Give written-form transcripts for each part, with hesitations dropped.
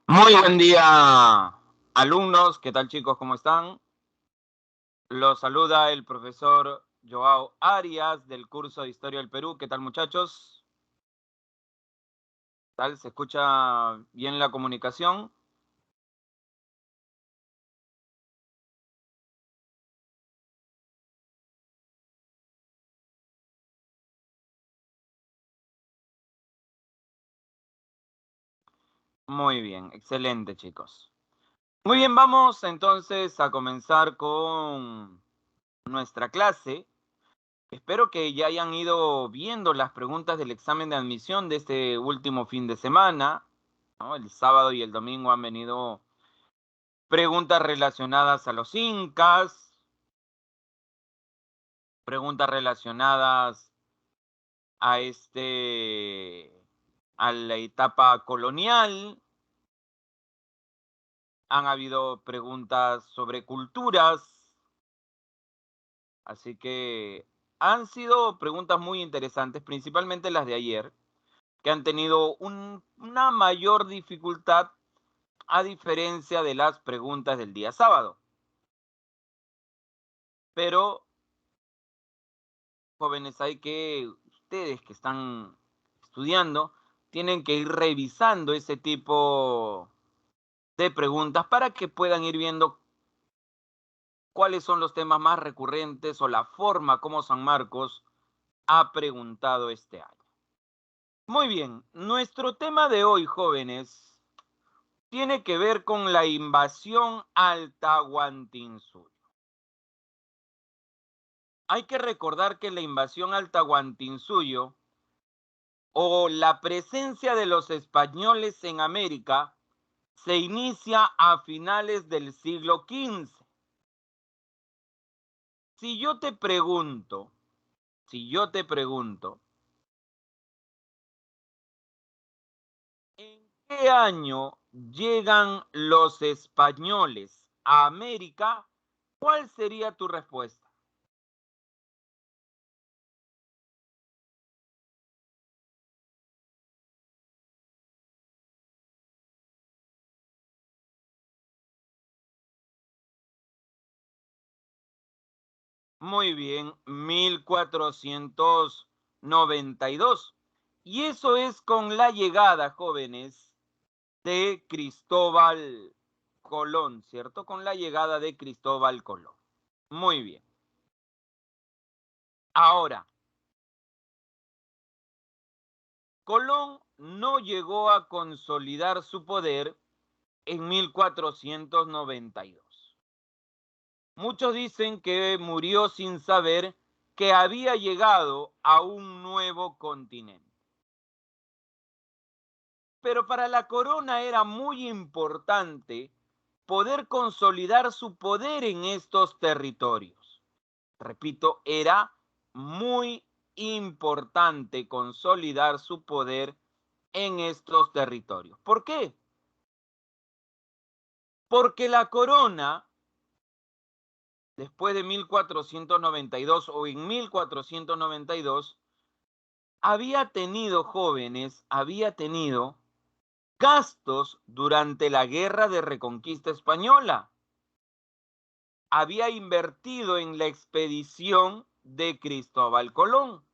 Muy buen día, alumnos. ¿Qué tal, chicos? ¿Cómo están? Los saluda el profesor Joao Arias del curso de Historia del Perú. ¿Qué tal, muchachos? ¿Tal? ¿Se escucha bien la comunicación? Muy bien, excelente, chicos. Muy bien, vamos entonces a comenzar con nuestra clase. Espero que ya hayan ido viendo las preguntas del examen de admisión de este último fin de semana, ¿no? El sábado y el domingo han venido preguntas relacionadas a los incas, preguntas relacionadas a a la etapa colonial. Han habido preguntas sobre culturas, así que han sido preguntas muy interesantes, principalmente las de ayer, que han tenido una mayor dificultad a diferencia de las preguntas del día sábado. Pero, jóvenes, hay que, ustedes que están estudiando, tienen que ir revisando ese tipo de preguntas para que puedan ir viendo cuáles son los temas más recurrentes o la forma como San Marcos ha preguntado este año. Muy bien, nuestro tema de hoy, jóvenes, tiene que ver con la invasión al Tahuantinsuyo. Hay que recordar que la invasión al Tahuantinsuyo o la presencia de los españoles en América se inicia a finales del siglo XV. Si yo te pregunto, si yo te pregunto, ¿en qué año llegan los españoles a América? ¿Cuál sería tu respuesta? Muy bien, 1492. Y eso es con la llegada, jóvenes, de Cristóbal Colón, ¿cierto? Con la llegada de Cristóbal Colón. Muy bien. Ahora, Colón no llegó a consolidar su poder en 1492. Muchos dicen que murió sin saber que había llegado a un nuevo continente. Pero para la corona era muy importante poder consolidar su poder en estos territorios. Repito, era muy importante consolidar su poder en estos territorios. ¿Por qué? Porque la corona, después de 1492 o en 1492, había tenido jóvenes, había tenido gastos durante la guerra de reconquista española. Había invertido en la expedición de Cristóbal Colón.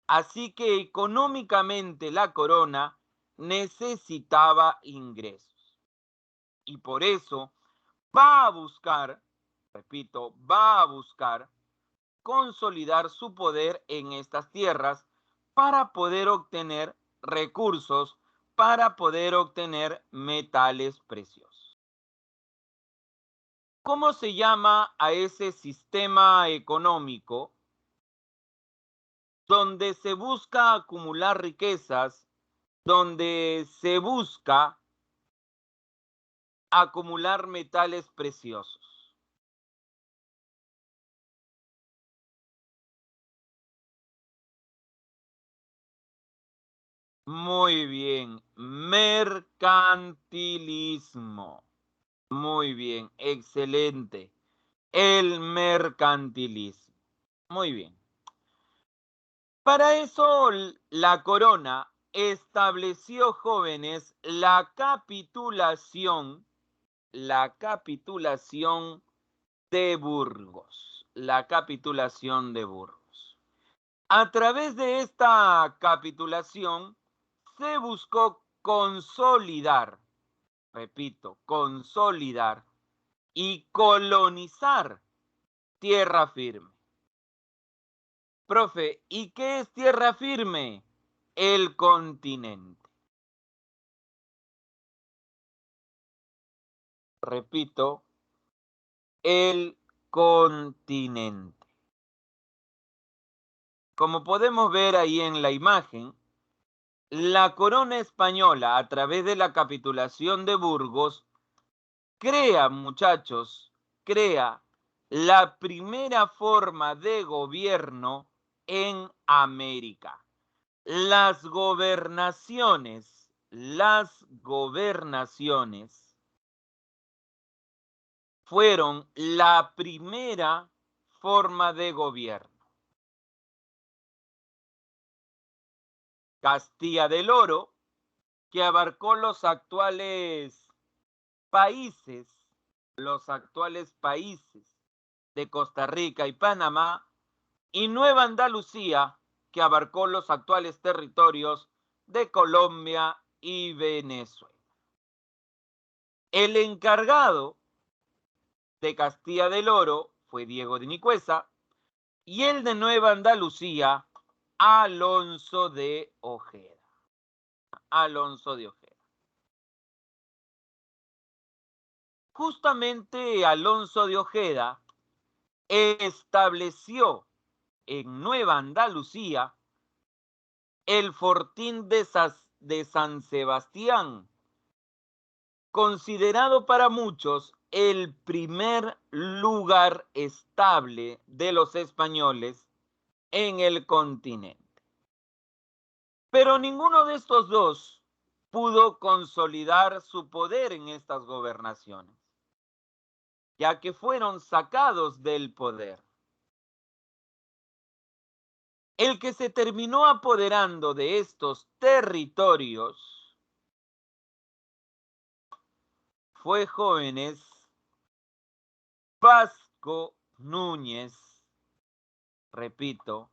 Así que económicamente la corona necesitaba ingresos. Y por eso va a buscar, repito, va a buscar consolidar su poder en estas tierras para poder obtener recursos, para poder obtener metales preciosos. ¿Cómo se llama a ese sistema económico donde se busca acumular riquezas, donde se busca acumular metales preciosos? Muy bien, mercantilismo. Muy bien, excelente. El mercantilismo. Muy bien. Para eso la corona estableció, jóvenes, la capitulación de Burgos. La capitulación de Burgos. A través de esta capitulación se buscó consolidar, repito, consolidar y colonizar tierra firme. Profe, ¿y qué es tierra firme? El continente. Repito, el continente. Como podemos ver ahí en la imagen, la corona española, a través de la capitulación de Burgos, crea, muchachos, crea la primera forma de gobierno en América. Las gobernaciones fueron la primera forma de gobierno. Castilla del Oro, que abarcó los actuales países de Costa Rica y Panamá, y Nueva Andalucía, que abarcó los actuales territorios de Colombia y Venezuela. El encargado de Castilla del Oro fue Diego de Nicuesa y el de Nueva Andalucía, Alonso de Ojeda. Justamente Alonso de Ojeda estableció en Nueva Andalucía el fortín de San Sebastián, considerado para muchos el primer lugar estable de los españoles en el continente. Pero ninguno de estos dos pudo consolidar su poder en estas gobernaciones, ya que fueron sacados del poder. El que se terminó apoderando de estos territorios fue, jóvenes, Vasco Núñez, repito,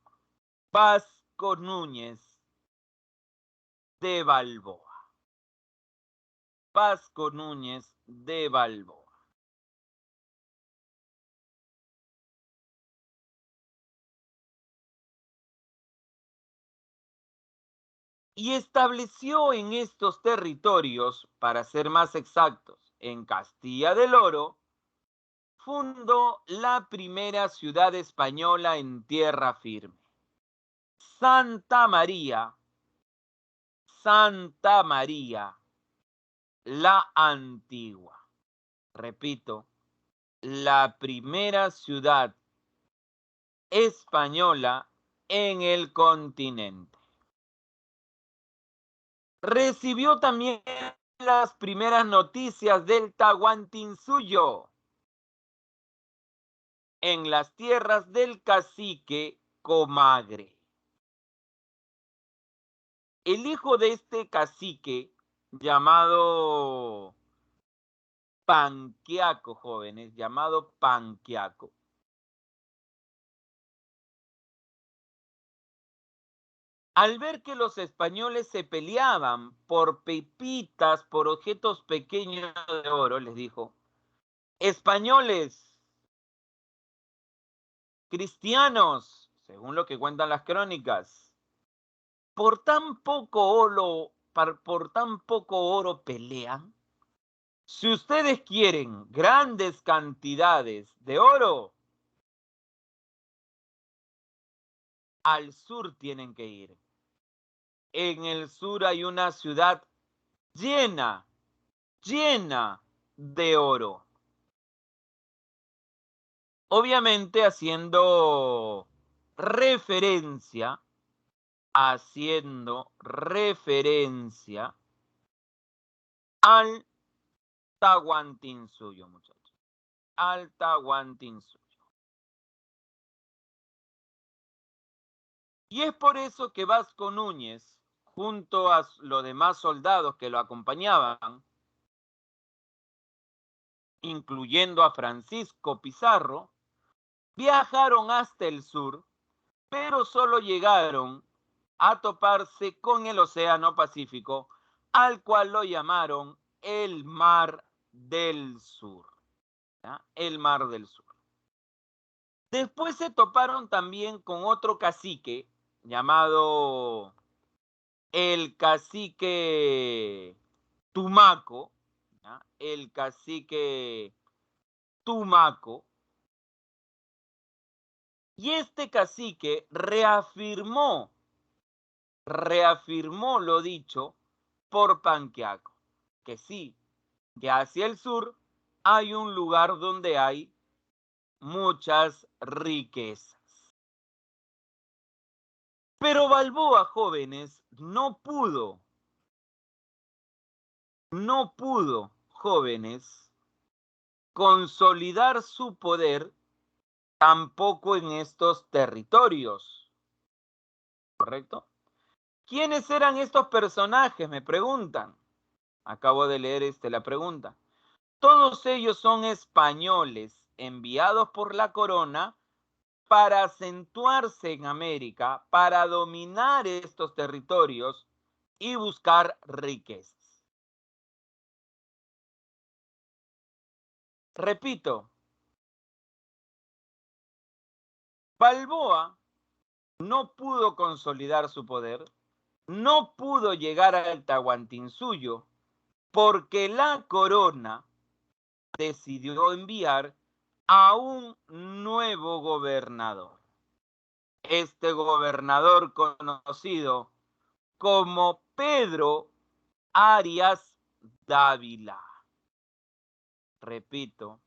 Vasco Núñez de Balboa. Vasco Núñez de Balboa. Y estableció en estos territorios, para ser más exactos, en Castilla del Oro, fundó la primera ciudad española en tierra firme. Santa María la Antigua. Repito, la primera ciudad española en el continente. Recibió también las primeras noticias del Tahuantinsuyo en las tierras del cacique Comagre. El hijo de este cacique, llamado Panquiaco, jóvenes, llamado Panquiaco, al ver que los españoles se peleaban por pepitas, por objetos pequeños de oro, les dijo: españoles, cristianos, según lo que cuentan las crónicas, por tan poco oro pelean. Si ustedes quieren grandes cantidades de oro, al sur tienen que ir. En el sur hay una ciudad llena de oro. Obviamente haciendo referencia al Tahuantinsuyo, muchachos. Al Tahuantinsuyo. Y es por eso que Vasco Núñez, junto a los demás soldados que lo acompañaban, incluyendo a Francisco Pizarro, viajaron hasta el sur, pero solo llegaron a toparse con el Océano Pacífico, al cual lo llamaron el Mar del Sur. ¿Ya? El Mar del Sur. Después se toparon también con otro cacique llamado el cacique Tumaco, ¿ya? El cacique Tumaco. Y este cacique reafirmó lo dicho por Panquiaco, que sí, que hacia el sur hay un lugar donde hay muchas riquezas. Pero Balboa, jóvenes, no pudo, jóvenes, consolidar su poder tampoco en estos territorios. ¿Correcto? ¿Quiénes eran estos personajes? Me preguntan. Acabo de leer la pregunta. Todos ellos son españoles enviados por la corona para acentuarse en América, para dominar estos territorios y buscar riquezas. Repito, Balboa no pudo consolidar su poder, no pudo llegar al Tahuantinsuyo, porque la corona decidió enviar a un nuevo gobernador. Este gobernador conocido como Pedro Arias Dávila. Repito,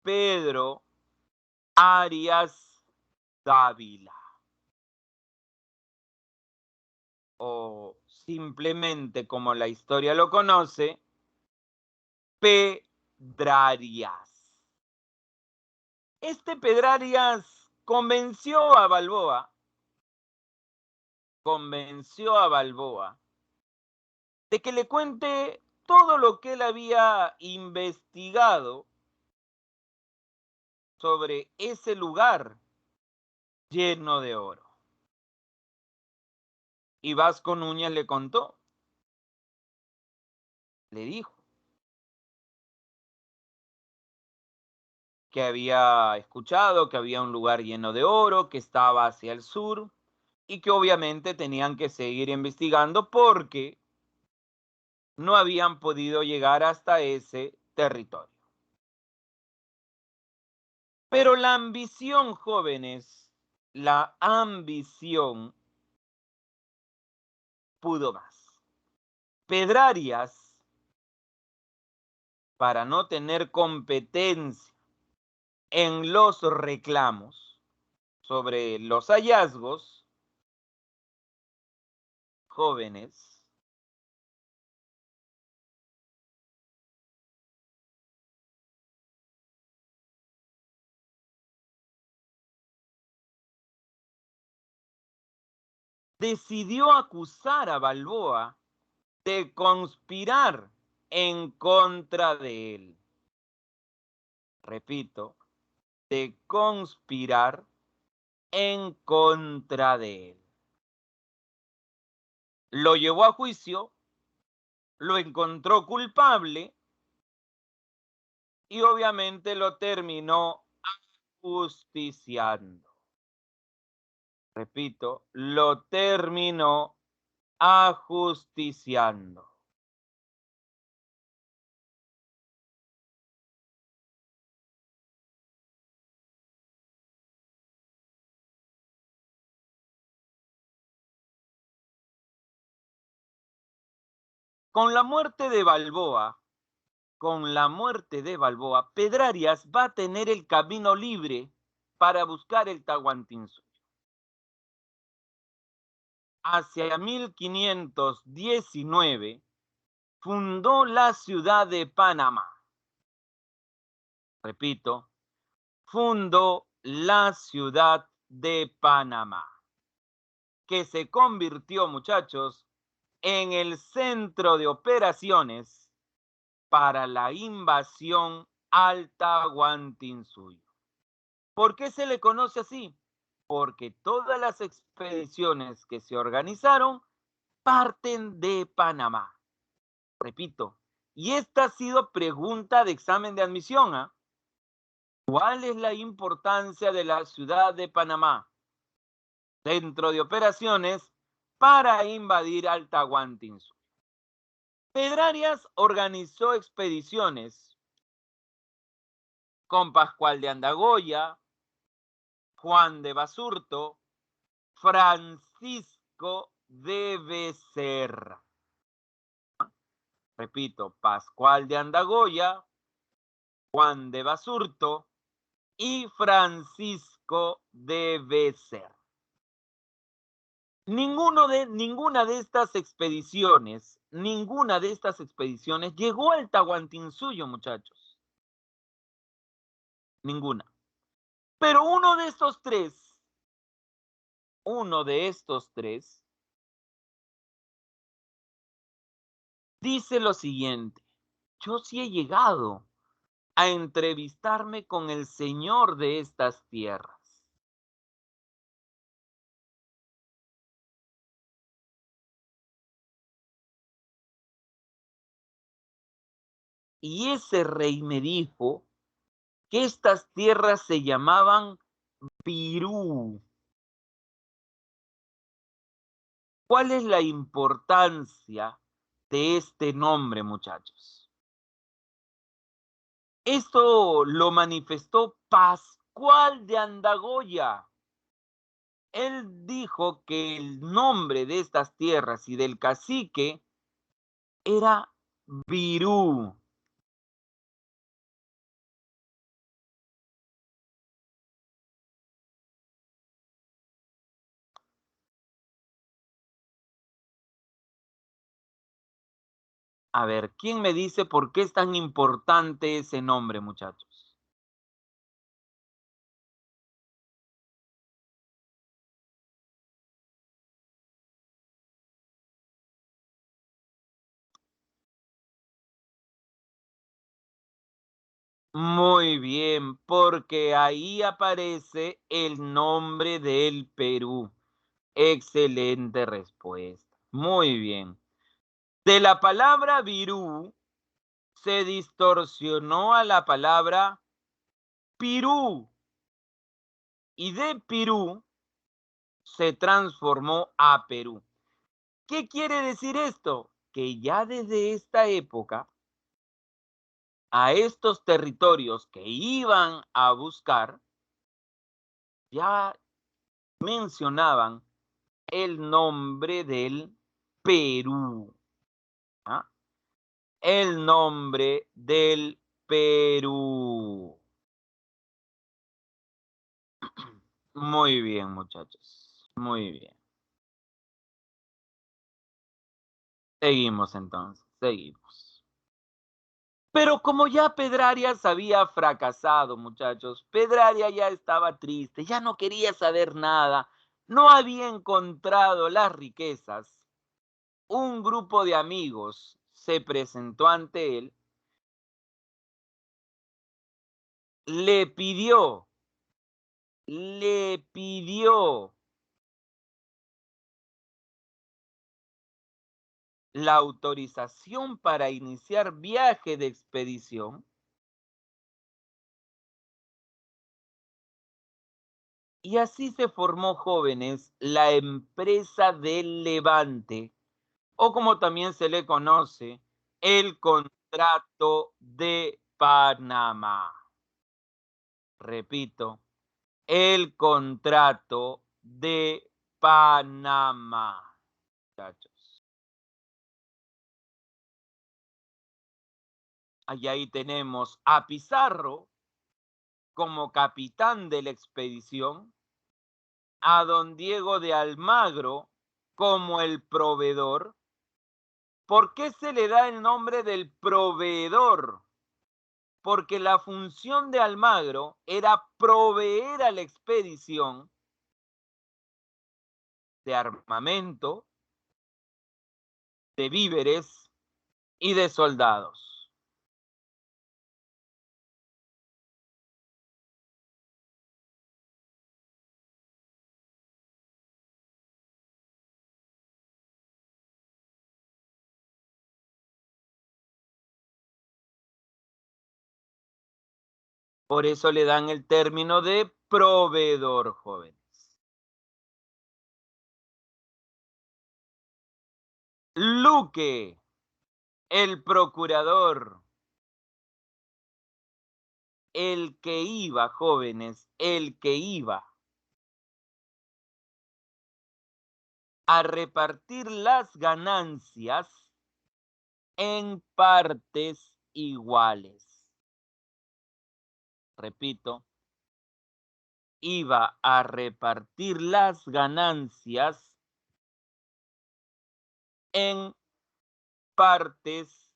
Pedro Arias Dávila. O simplemente como la historia lo conoce, Pedrarias. Este Pedrarias convenció a Balboa de que le cuente todo lo que él había investigado sobre ese lugar lleno de oro. Y Vasco Núñez le contó, le dijo que había escuchado que había un lugar lleno de oro, que estaba hacia el sur y que obviamente tenían que seguir investigando porque no habían podido llegar hasta ese territorio. Pero la ambición, jóvenes, la ambición pudo más. Pedrarias, para no tener competencia en los reclamos sobre los hallazgos, jóvenes, decidió acusar a Balboa de conspirar en contra de él. Repito, de conspirar en contra de él. Lo llevó a juicio, lo encontró culpable y obviamente lo terminó ajusticiando. Repito, lo terminó ajusticiando. Con la muerte de Balboa, Pedrarias va a tener el camino libre para buscar el Tahuantinsuyo. Hacia 1519 fundó la ciudad de Panamá. Repito, fundó la ciudad de Panamá. que se convirtió, muchachos, en el centro de operaciones para la invasión al Tahuantinsuyo. ¿Por qué se le conoce así? Porque todas las expediciones que se organizaron parten de Panamá. Repito, y esta ha sido pregunta de examen de admisión, ¿eh? ¿Cuál es la importancia de la ciudad de Panamá dentro de operaciones para invadir al Tahuantinsuyo? Pedrarias organizó expediciones con Pascual de Andagoya, Juan de Basurto, Francisco de Becerra. Repito, Pascual de Andagoya, Juan de Basurto y Francisco de Becerra. Ninguna de estas expediciones llegó al Tahuantinsuyo, muchachos. Ninguna. Pero uno de estos tres, dice lo siguiente: yo sí he llegado a entrevistarme con el señor de estas tierras. Y ese rey me dijo que estas tierras se llamaban Pirú. ¿Cuál es la importancia de este nombre, muchachos? Esto lo manifestó Pascual de Andagoya. Él dijo que el nombre de estas tierras y del cacique era Virú. A ver, ¿quién me dice por qué es tan importante ese nombre, muchachos? Muy bien, porque ahí aparece el nombre del Perú. Excelente respuesta. Muy bien. De la palabra virú se distorsionó a la palabra Pirú y de Pirú se transformó a Perú. ¿Qué quiere decir esto? Que ya desde esta época a estos territorios que iban a buscar ya mencionaban el nombre del Perú. ¿Ah? El nombre del Perú. Muy bien, muchachos. Muy bien. Seguimos entonces. Seguimos. Pero como ya Pedrarias había fracasado, muchachos, Pedrarias ya estaba triste, ya no quería saber nada, no había encontrado las riquezas. Un grupo de amigos se presentó ante él, le pidió la autorización para iniciar viaje de expedición y así se formó, jóvenes, la empresa del Levante, o como también se le conoce, el contrato de Panamá. Repito, el contrato de Panamá, muchachos. Ahí tenemos a Pizarro como capitán de la expedición, a don Diego de Almagro como el proveedor. ¿Por qué se le da el nombre del proveedor? Porque la función de Almagro era proveer a la expedición de armamento, de víveres y de soldados. Por eso le dan el término de proveedor, jóvenes. Luque, el procurador, el que iba, jóvenes, el que iba a repartir las ganancias en partes iguales. Repito, iba a repartir las ganancias en partes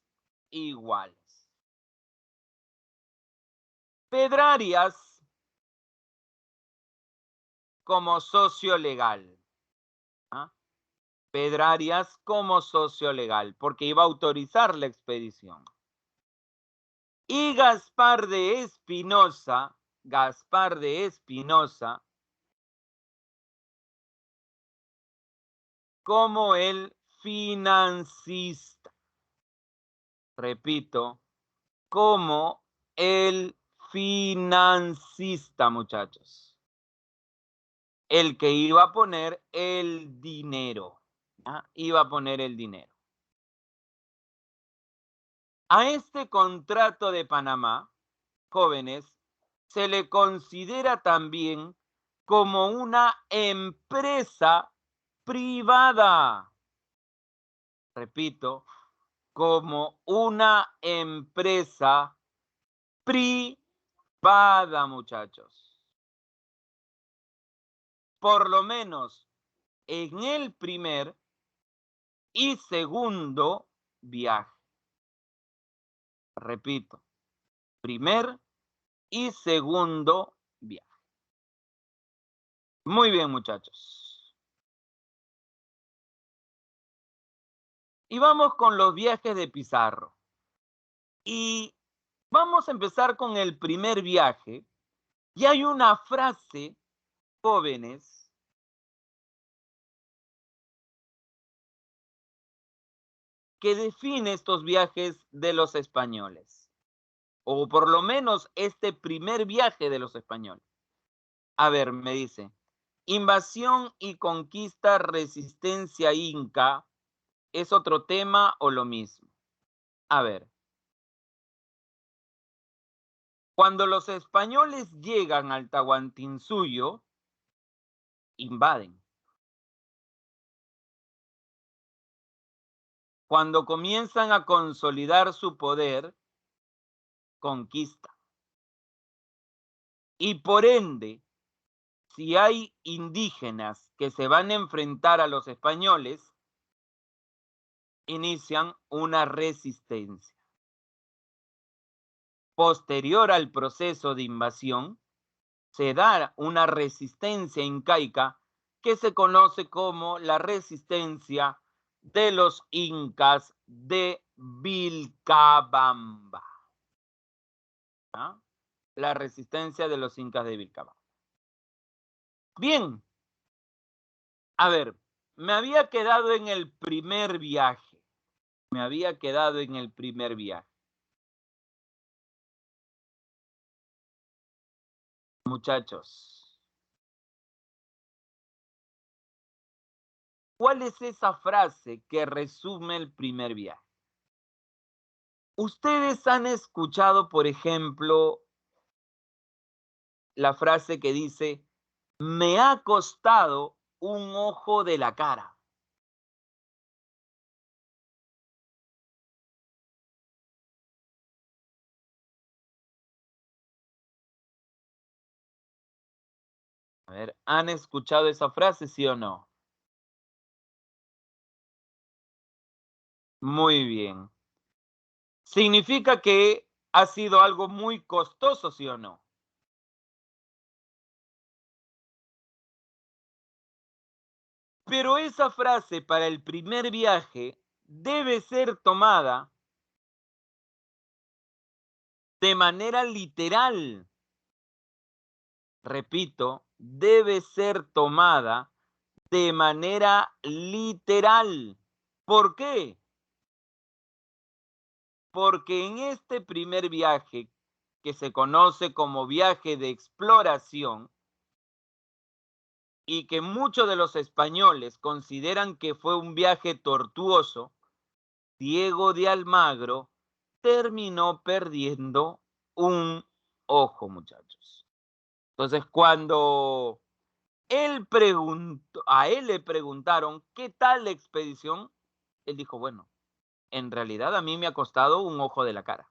iguales. Pedrarias como socio legal. ¿Ah? Pedrarias como socio legal, porque iba a autorizar la expedición. Y Gaspar de Espinosa como el financista. Repito, como el financista, muchachos. El que iba a poner el dinero. ¿Ya? Iba a poner el dinero. A este contrato de Panamá, jóvenes, se le considera también como una empresa privada. Repito, como una empresa privada, muchachos. Por lo menos en el primer y segundo viaje. Repito, primer y segundo viaje. Muy bien, muchachos. Y vamos con los viajes de Pizarro. Y vamos a empezar con el primer viaje. Y hay una frase, jóvenes, que define estos viajes de los españoles. O por lo menos este primer viaje de los españoles. A ver, me dice, invasión y conquista, resistencia inca, ¿es otro tema o lo mismo? A ver, cuando los españoles llegan al Tahuantinsuyo, invaden. Cuando comienzan a consolidar su poder, conquista. Y por ende, si hay indígenas que se van a enfrentar a los españoles, inician una resistencia. Posterior al proceso de invasión, se da una resistencia incaica que se conoce como la resistencia de los incas de Vilcabamba. ¿Ah? La resistencia de los incas de Vilcabamba. Bien, a ver, me había quedado en el primer viaje. Muchachos, ¿cuál es esa frase que resume el primer viaje? Ustedes han escuchado, por ejemplo, la frase que dice, me ha costado un ojo de la cara. A ver, ¿han escuchado esa frase, sí o no? Muy bien. Significa que ha sido algo muy costoso, ¿sí o no? Pero esa frase para el primer viaje debe ser tomada de manera literal. Repito, debe ser tomada de manera literal. ¿Por qué? Porque en este primer viaje, que se conoce como viaje de exploración, y que muchos de los españoles consideran que fue un viaje tortuoso, Diego de Almagro terminó perdiendo un ojo, muchachos. Entonces, cuando a él le preguntaron qué tal la expedición, él dijo, bueno, en realidad a mí me ha costado un ojo de la cara.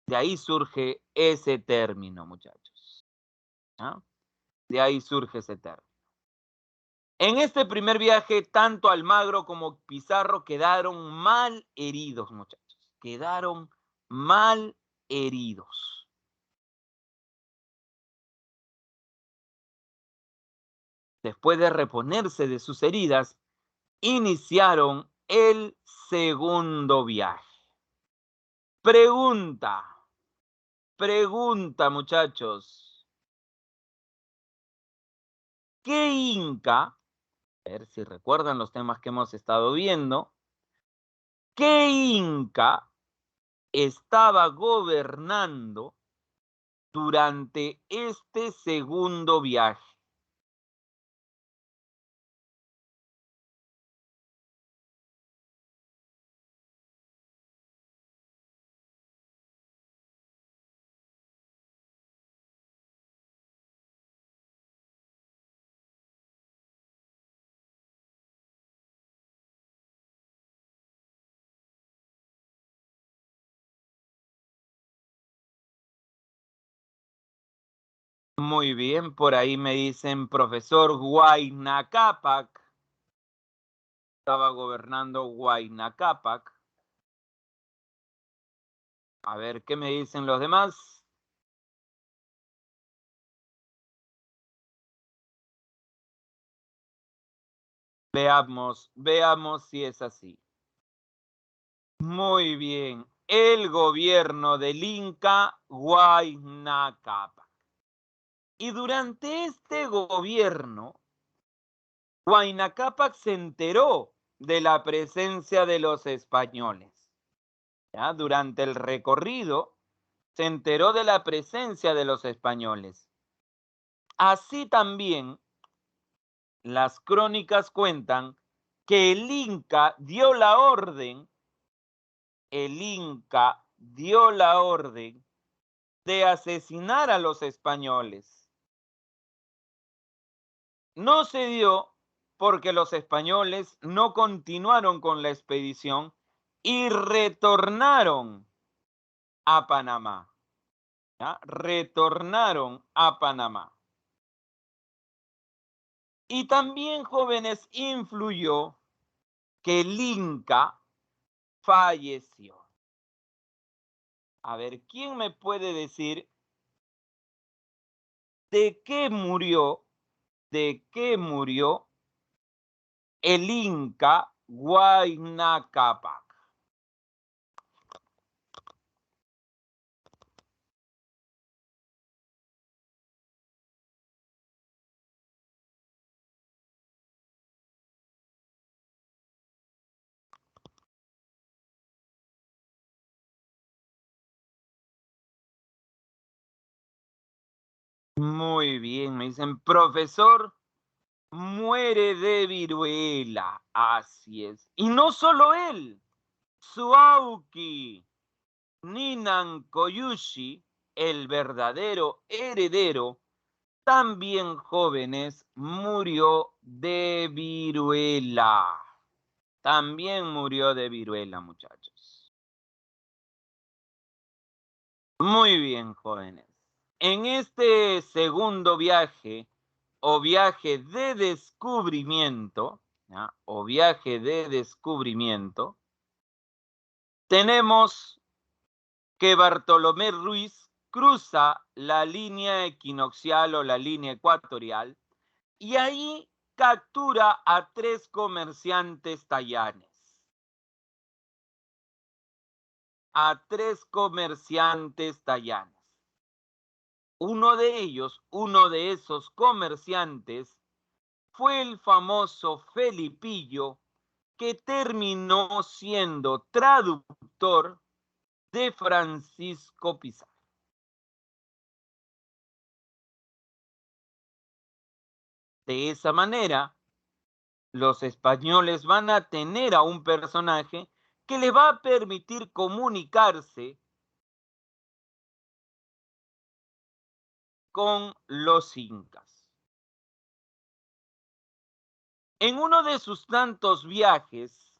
De ahí surge ese término, muchachos. ¿Ah? De ahí surge ese término. En este primer viaje, tanto Almagro como Pizarro quedaron mal heridos, muchachos. Quedaron mal heridos. Después de reponerse de sus heridas, iniciaron el segundo viaje. Pregunta, muchachos. ¿Qué inca, a ver si recuerdan los temas que hemos estado viendo, qué inca estaba gobernando durante este segundo viaje? Muy bien, por ahí me dicen profesor Huayna Cápac. Estaba gobernando Huayna Cápac. A ver, ¿qué me dicen los demás? Veamos si es así. Muy bien, el gobierno del Inca Huayna Cápac. Y durante este gobierno, Huayna Cápac se enteró de la presencia de los españoles. ¿Ya? Durante el recorrido, se enteró de la presencia de los españoles. Así también, las crónicas cuentan que el Inca dio la orden de asesinar a los españoles. No se dio porque los españoles no continuaron con la expedición y retornaron a Panamá. ¿Ya? Retornaron a Panamá. Y también, jóvenes, influyó que el Inca falleció. A ver, ¿quién me puede decir de qué murió el Inca Huayna Cápac? Muy bien, me dicen, profesor, muere de viruela. Así es. Y no solo él, Suauki Ninankoyushi, el verdadero heredero, también, jóvenes, murió de viruela. También murió de viruela, muchachos. Muy bien, jóvenes. En este segundo viaje, o viaje de descubrimiento, ¿ya? O viaje de descubrimiento, tenemos que Bartolomé Ruiz cruza la línea equinoccial o la línea ecuatorial Y ahí captura a 3 comerciantes tayanes. A 3 comerciantes tayanes. Uno de esos comerciantes, fue el famoso Felipillo, que terminó siendo traductor de Francisco Pizarro. De esa manera, los españoles van a tener a un personaje que les va a permitir comunicarse con los incas. En uno de sus tantos viajes,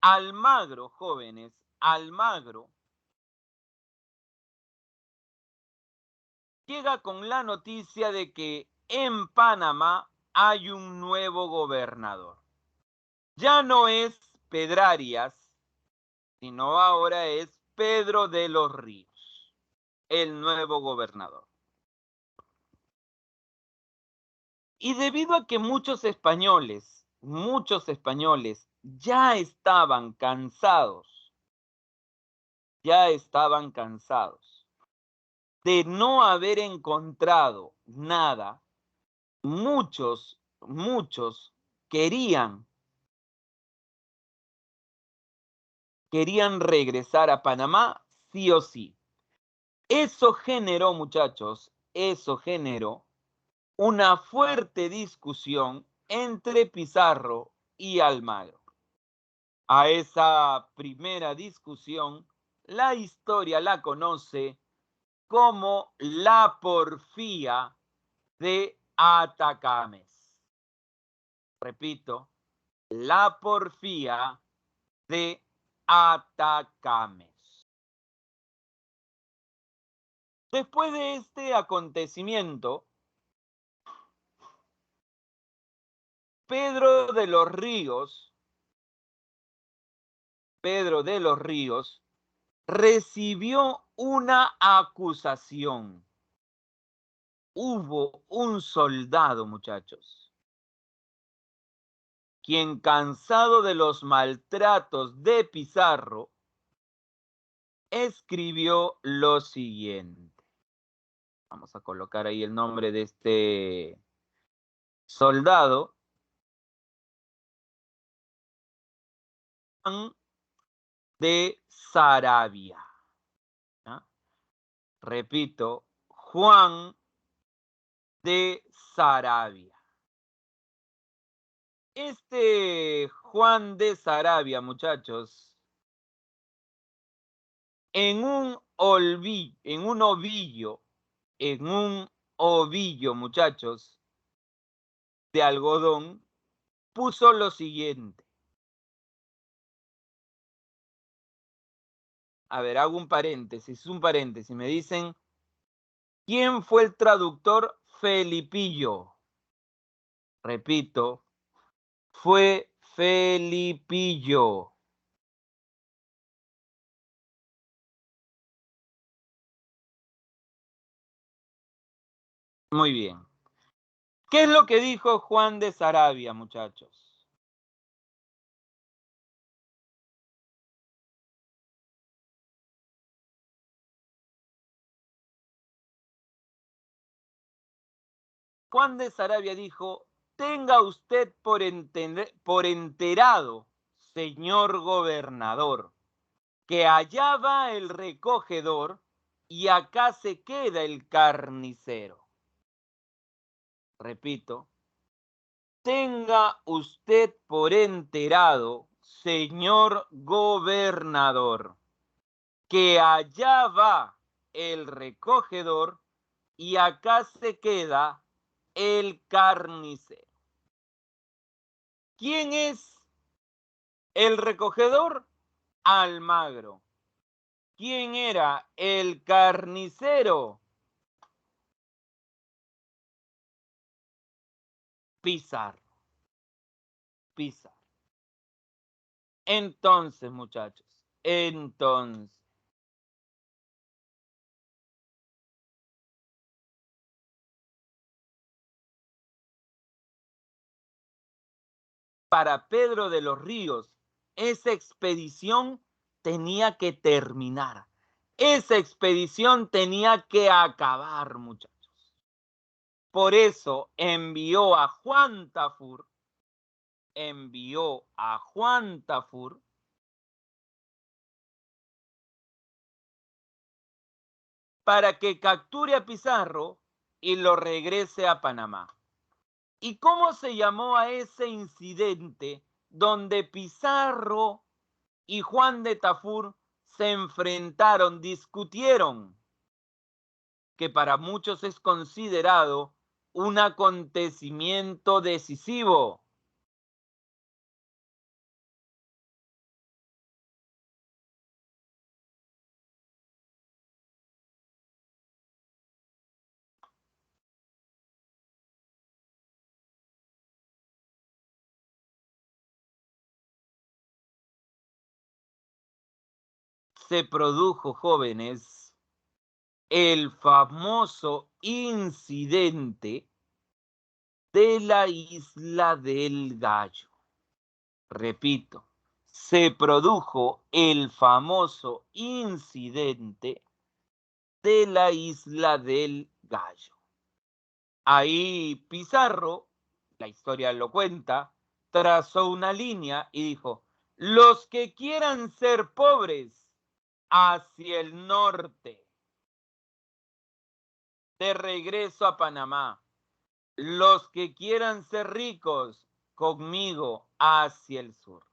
Almagro, jóvenes, Almagro llega con la noticia de que en Panamá hay un nuevo gobernador. Ya no es Pedrarias, sino ahora es Pedro de los Ríos, el nuevo gobernador. Y debido a que muchos españoles ya estaban cansados de no haber encontrado nada, muchos querían regresar a Panamá sí o sí. Eso generó, muchachos, una fuerte discusión entre Pizarro y Almagro. A esa primera discusión, la historia la conoce como la porfía de Atacames. Repito, la porfía de Atacames. Después de este acontecimiento, Pedro de los Ríos recibió una acusación. Hubo un soldado, muchachos, quien, cansado de los maltratos de Pizarro, escribió lo siguiente. Vamos a colocar ahí el nombre de este soldado. Juan de Saravia. ¿Ya? Repito, Juan de Saravia. Este Juan de Saravia, muchachos, en un ovillo, muchachos, de algodón, puso lo siguiente. A ver, hago un paréntesis. Me dicen, ¿quién fue el traductor? Felipillo. Repito, fue Felipillo. Muy bien. ¿Qué es lo que dijo Juan de Saravia, muchachos? Juan de Saravia dijo, tenga usted por enterado, señor gobernador, que allá va el recogedor y acá se queda el carnicero. Repito, tenga usted por enterado, señor gobernador, que allá va el recogedor y acá se queda el carnicero. ¿Quién es el recogedor? Almagro. ¿Quién era el carnicero? Pizarro. Entonces, muchachos, para Pedro de los Ríos, esa expedición tenía que terminar. Esa expedición tenía que acabar, muchachos. Por eso envió a Juan Tafur para que capture a Pizarro y lo regrese a Panamá. ¿Y cómo se llamó a ese incidente donde Pizarro y Juan de Tafur se enfrentaron, discutieron? Que para muchos es considerado un acontecimiento decisivo. Se produjo, jóvenes, el famoso incidente de la Isla del Gallo. Repito, se produjo el famoso incidente de la Isla del Gallo. Ahí Pizarro, la historia lo cuenta, trazó una línea y dijo: los que quieran ser pobres, hacia el norte, de regreso a Panamá. Los que quieran ser ricos, conmigo, hacia el sur.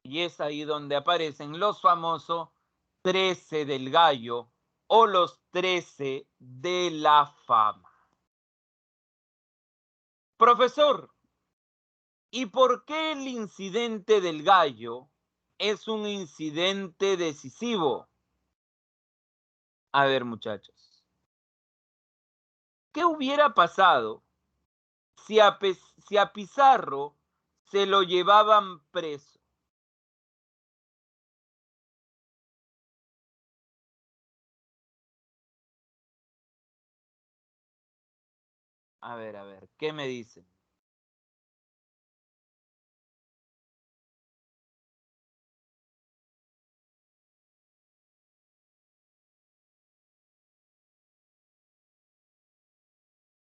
Y es ahí donde aparecen los famosos 13 del Gallo o los 13 de la fama. Profesor, ¿y por qué el incidente del Gallo es un incidente decisivo? A ver, muchachos, ¿qué hubiera pasado si a Pizarro se lo llevaban preso? A ver, ¿qué me dicen?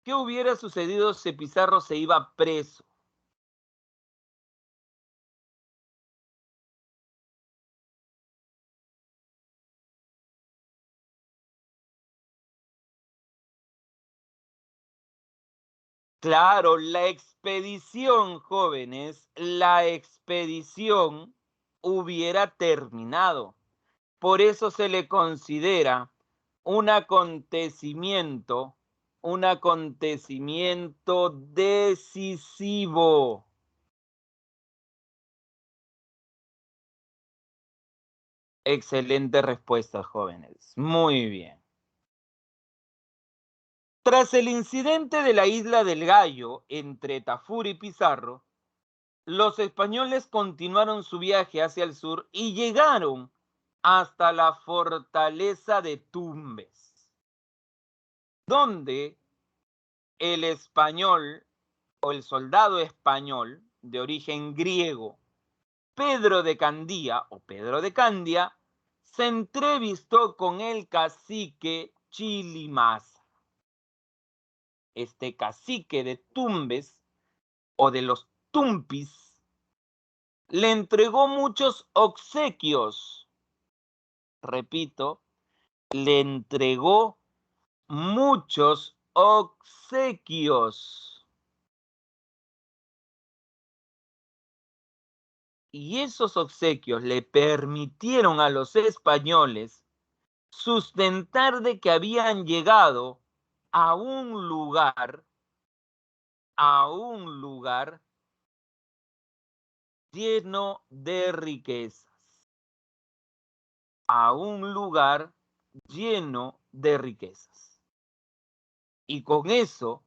¿Qué hubiera sucedido si Pizarro se iba preso? Claro, la expedición, jóvenes, la expedición hubiera terminado. Por eso se le considera un acontecimiento decisivo. Excelente respuesta, jóvenes. Muy bien. Tras el incidente de la Isla del Gallo entre Tafur y Pizarro, los españoles continuaron su viaje hacia el sur y llegaron hasta la fortaleza de Tumbes, donde el español o el soldado español de origen griego Pedro de Candía o Pedro de Candia se entrevistó con el cacique Chilimasa. Este cacique de Tumbes o de los Tumpis le entregó muchos obsequios. Repito, le entregó muchos obsequios. Y esos obsequios le permitieron a los españoles sustentar de que habían llegado a un lugar lleno de riquezas. A un lugar lleno de riquezas. Y con eso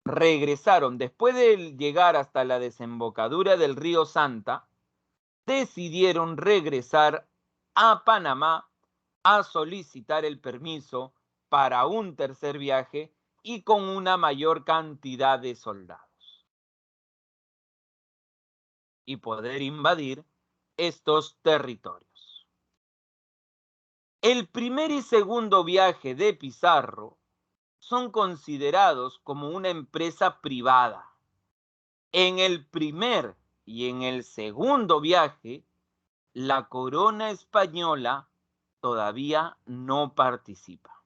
regresaron, después de llegar hasta la desembocadura del río Santa, decidieron regresar a Panamá a solicitar el permiso para un tercer viaje y con una mayor cantidad de soldados. y poder invadir estos territorios. El primer y segundo viaje de Pizarro son considerados como una empresa privada. En el primer y en el segundo viaje, la corona española todavía no participa.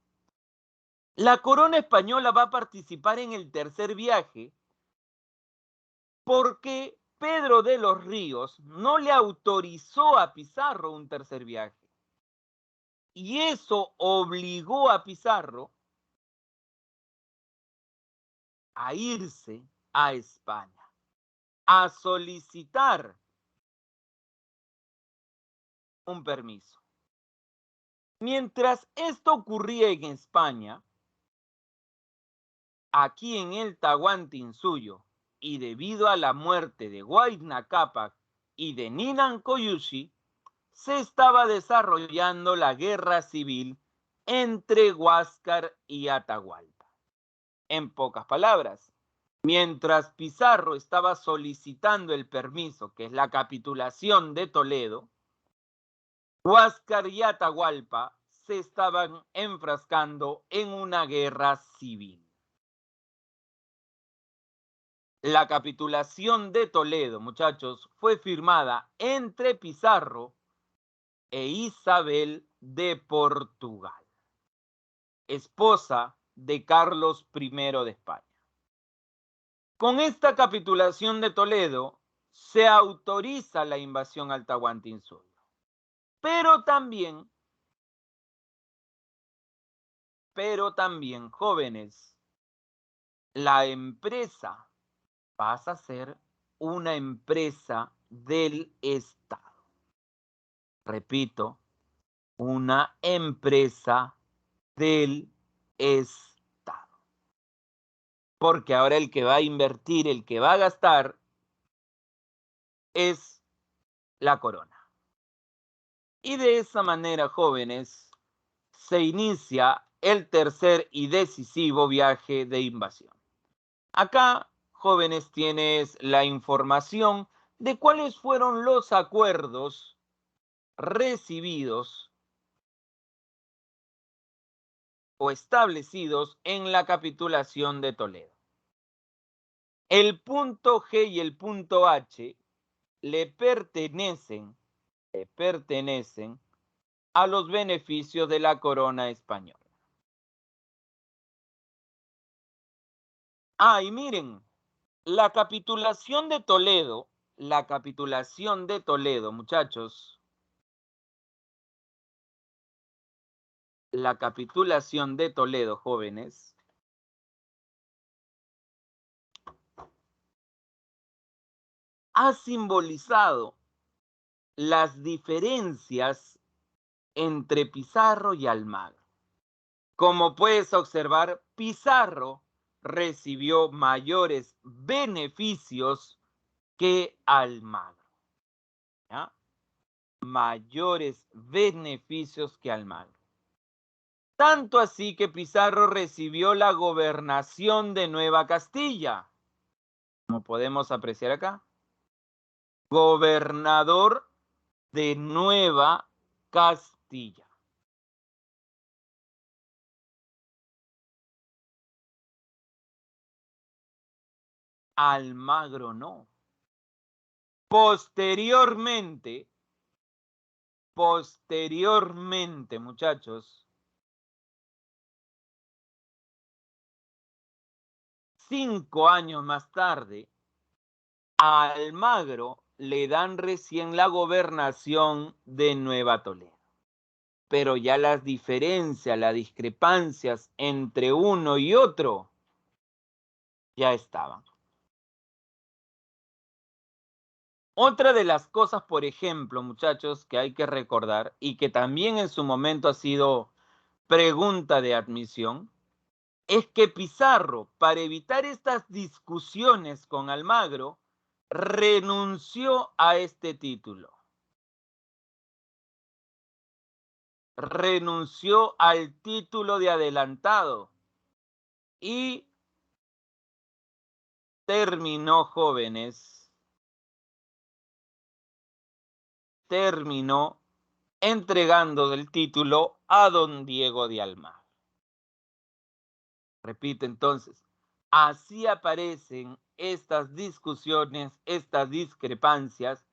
La corona española va a participar en el tercer viaje porque Pedro de los Ríos no le autorizó a Pizarro un tercer viaje. Y eso obligó a Pizarro a irse a España, a solicitar un permiso. Mientras esto ocurría en España, aquí en el Tahuantinsuyo, y debido a la muerte de Huayna Cápac y de Ninan Coyushi, se estaba desarrollando la guerra civil entre Huáscar y Atahualpa. En pocas palabras, mientras Pizarro estaba solicitando el permiso, que es la capitulación de Toledo, Huáscar y Atahualpa se estaban enfrascando en una guerra civil. La capitulación de Toledo, muchachos, fue firmada entre Pizarro e Isabel de Portugal, esposa de Carlos I de España. Con esta capitulación de Toledo se autoriza la invasión al Tahuantinsuyo, pero también, jóvenes, la empresa pasa a ser una empresa del Estado. Repito, una empresa del Estado. Porque ahora el que va a invertir, el que va a gastar, es la corona. Y de esa manera, jóvenes, se inicia el tercer y decisivo viaje de invasión. Acá, jóvenes, tienes la información de cuáles fueron los acuerdos recibidos o establecidos en la capitulación de Toledo. El punto G y el punto H le pertenecen a los beneficios de la corona española. Y miren, la capitulación de Toledo, muchachos, la capitulación de Toledo, jóvenes, ha simbolizado las diferencias entre Pizarro y Almagro. Como puedes observar, Pizarro recibió mayores beneficios que Almagro. ¿Ya? Mayores beneficios que Almagro. Tanto así que Pizarro recibió la gobernación de Nueva Castilla, como podemos apreciar acá. Gobernador de Nueva Castilla. Almagro no. Posteriormente, muchachos, 5 años más tarde, a Almagro le dan recién la gobernación de Nueva Toledo. Pero ya las diferencias, las discrepancias entre uno y otro ya estaban. Otra de las cosas, por ejemplo, muchachos, que hay que recordar y que también en su momento ha sido pregunta de admisión, es que Pizarro, para evitar estas discusiones con Almagro, renunció a este título. Renunció al título de adelantado y terminó, jóvenes, terminó entregando el título a don Diego de Almagro. Repito entonces, así aparecen estas discusiones, estas discrepancias,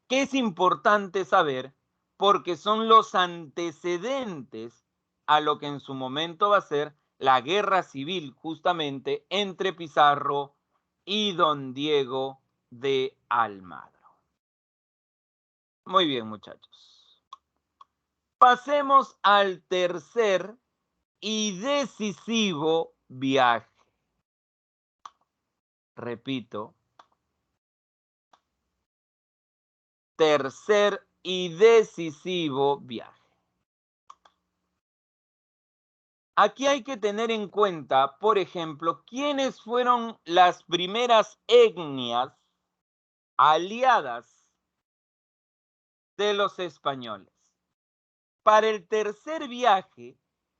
que es importante saber porque son los antecedentes a lo que en su momento va a ser la guerra civil justamente entre Pizarro y don Diego de Almagro. Muy bien, muchachos. Pasemos al tercer y decisivo viaje. Repito, tercer y decisivo viaje. Aquí hay que tener en cuenta, por ejemplo, quiénes fueron las primeras etnias aliadas de los españoles. Para el tercer viaje,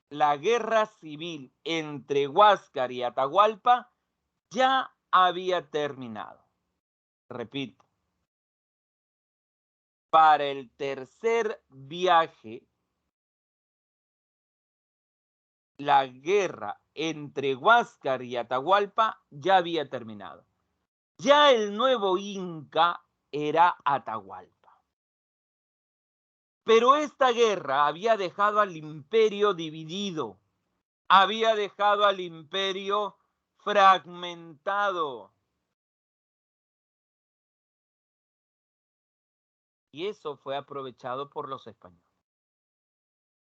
la guerra civil entre Huáscar y Atahualpa ya había terminado. Repito, para el tercer viaje, la guerra entre Huáscar y Atahualpa ya había terminado. Ya el nuevo Inca era Atahualpa. Pero esta guerra había dejado al imperio dividido, había dejado al imperio fragmentado. Y eso fue aprovechado por los españoles.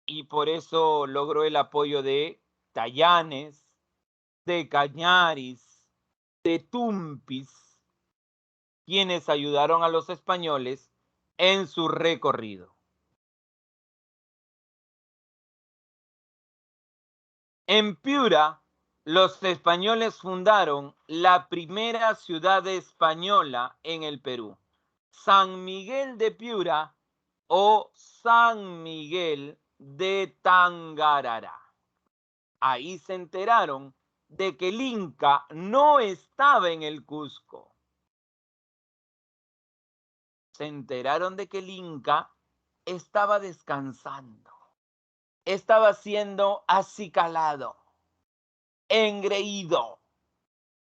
Y por eso logró el apoyo de Tayanes, de Cañaris, de Tumpis, quienes ayudaron a los españoles en su recorrido. En Piura, los españoles fundaron la primera ciudad española en el Perú, San Miguel de Piura o San Miguel de Tangarará. Ahí se enteraron de que el Inca no estaba en el Cusco. Se enteraron de que el Inca estaba descansando, estaba siendo acicalado, engreído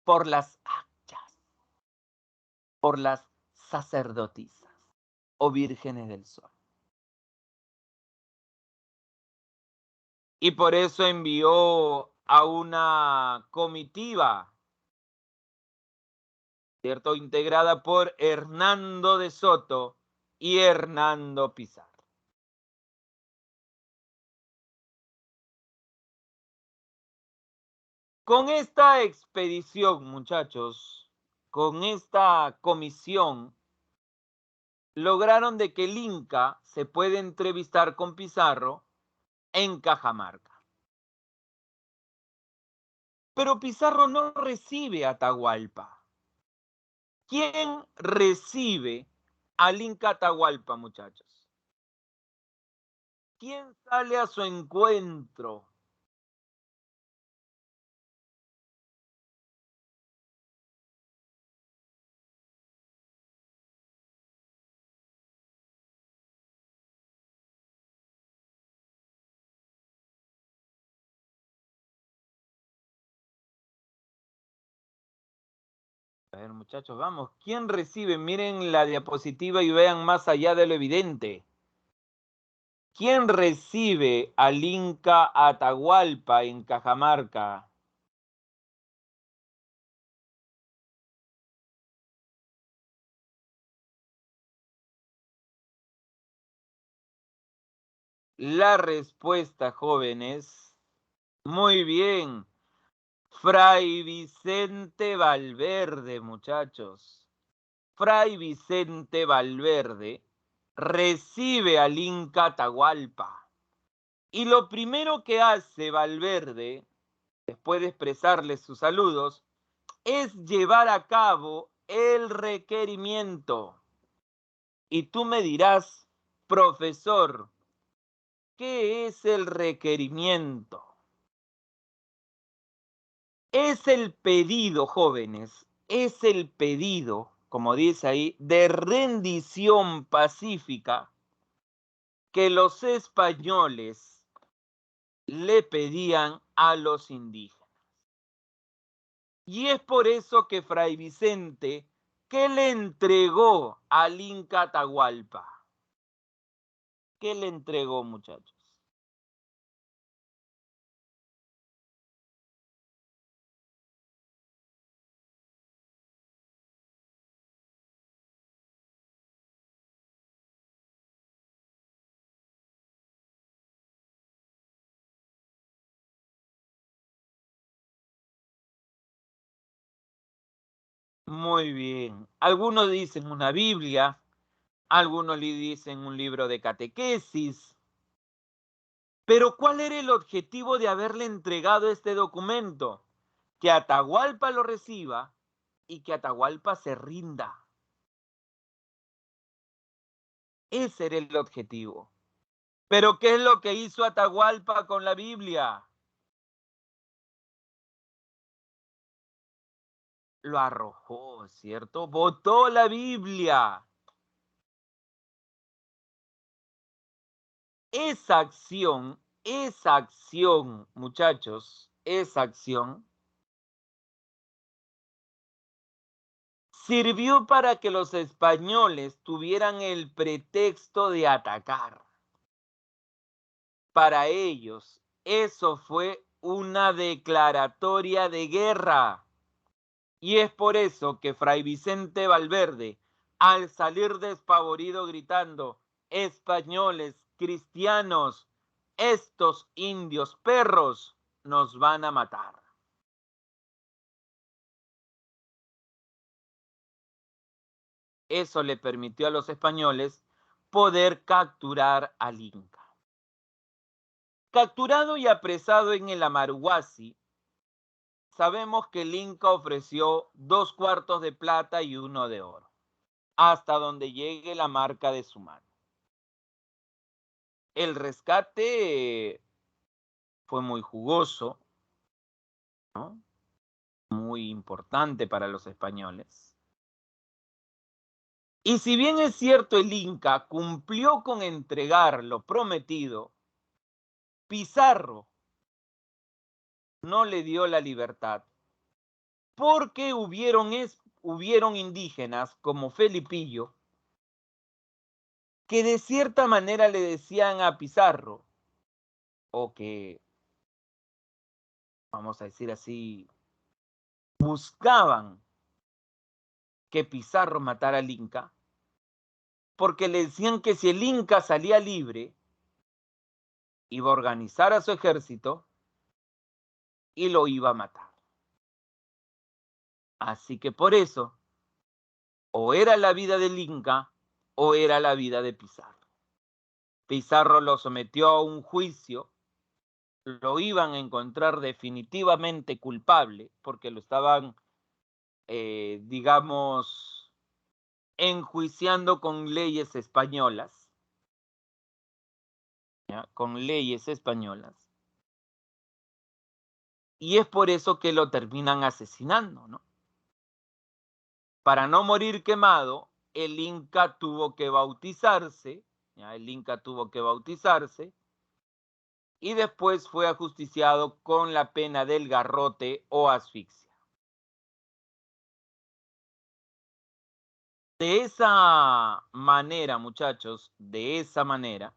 por las achas, por las sacerdotisas o vírgenes del sol. Y por eso envió a una comitiva, ¿cierto?, integrada por Hernando de Soto y Hernando Pizarro. Con esta expedición, muchachos, con esta comisión, lograron de que el Inca se puede entrevistar con Pizarro en Cajamarca. Pero Pizarro no recibe a Atahualpa. ¿Quién recibe al Inca Atahualpa, muchachos? ¿Quién sale a su encuentro? A ver, muchachos, vamos. ¿Quién recibe? Miren la diapositiva y vean más allá de lo evidente. ¿Quién recibe al Inca Atahualpa en Cajamarca? La respuesta, jóvenes, muy bien. Fray Vicente Valverde, muchachos. Fray Vicente Valverde recibe al Inca Atahualpa. Y lo primero que hace Valverde, después de expresarles sus saludos, es llevar a cabo el requerimiento. Y tú me dirás, profesor, ¿qué es el requerimiento? Es el pedido, jóvenes, es el pedido, como dice ahí, de rendición pacífica que los españoles le pedían a los indígenas. Y es por eso que Fray Vicente, ¿qué le entregó al Inca Atahualpa? ¿Qué le entregó, muchachos? Muy bien. Algunos dicen una Biblia, algunos le dicen un libro de catequesis. Pero ¿cuál era el objetivo de haberle entregado este documento? Que Atahualpa lo reciba y que Atahualpa se rinda. Ese era el objetivo. Pero ¿qué es lo que hizo Atahualpa con la Biblia? Lo arrojó, ¿cierto? Botó la Biblia. Esa acción, muchachos, esa acción sirvió para que los españoles tuvieran el pretexto de atacar. Para ellos, eso fue una declaratoria de guerra. Y es por eso que Fray Vicente Valverde, al salir despavorido gritando, españoles, cristianos, estos indios perros nos van a matar. Eso le permitió a los españoles poder capturar al Inca. Capturado y apresado en el Amaruasi, sabemos que el Inca ofreció 2 cuartos de plata y 1 de oro, hasta donde llegue la marca de su mano. El rescate fue muy jugoso, ¿no? Muy importante para los españoles. Y si bien es cierto, el Inca cumplió con entregar lo prometido, Pizarro no le dio la libertad, porque hubieron indígenas como Felipillo que de cierta manera le decían a Pizarro, o que, vamos a decir así, buscaban que Pizarro matara al Inca, porque le decían que si el Inca salía libre, iba a organizar a su ejército y lo iba a matar. Así que por eso, o era la vida del Inca o era la vida de Pizarro. Pizarro lo sometió a un juicio, lo iban a encontrar definitivamente culpable porque lo estaban, digamos, enjuiciando con leyes españolas, ¿ya? Con leyes españolas. Y es por eso que lo terminan asesinando, ¿no? Para no morir quemado, el Inca tuvo que bautizarse, ¿ya? El Inca tuvo que bautizarse y después fue ajusticiado con la pena del garrote o asfixia. De esa manera, muchachos, de esa manera,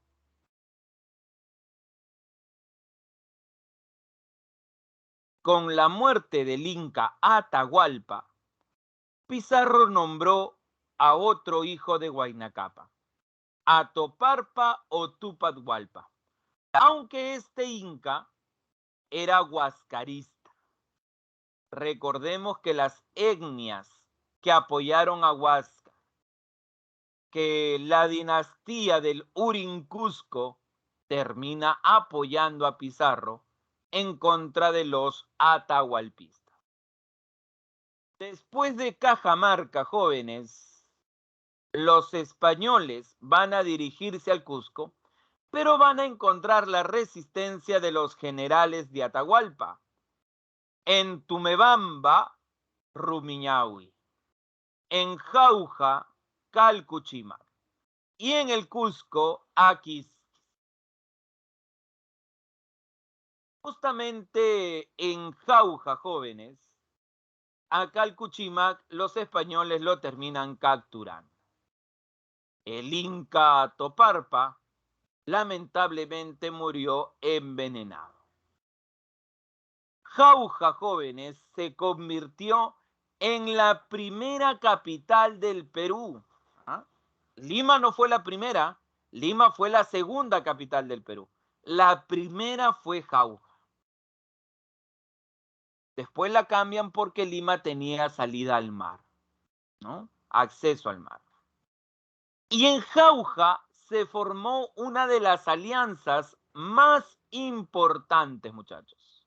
con la muerte del Inca Atahualpa, Pizarro nombró a otro hijo de Huayna Capac, Atoparpa o Tupac-Hualpa, aunque este Inca era huascarista. Recordemos que las etnias que apoyaron a Huasca, que la dinastía del Urin-Cusco termina apoyando a Pizarro en contra de los atahualpistas. Después de Cajamarca, jóvenes, los españoles van a dirigirse al Cusco, pero van a encontrar la resistencia de los generales de Atahualpa. En Tumebamba, Rumiñahui. En Jauja, Calcuchímac. Y en el Cusco, Justamente en Jauja, jóvenes, a Calcuchimac los españoles lo terminan capturando. El inca Toparpa lamentablemente murió envenenado. Jauja, jóvenes, se convirtió en la primera capital del Perú. ¿Ah? Lima no fue la primera, Lima fue la segunda capital del Perú. La primera fue Jauja. Después la cambian porque Lima tenía salida al mar, ¿no? Acceso al mar. Y en Jauja se formó una de las alianzas más importantes, muchachos.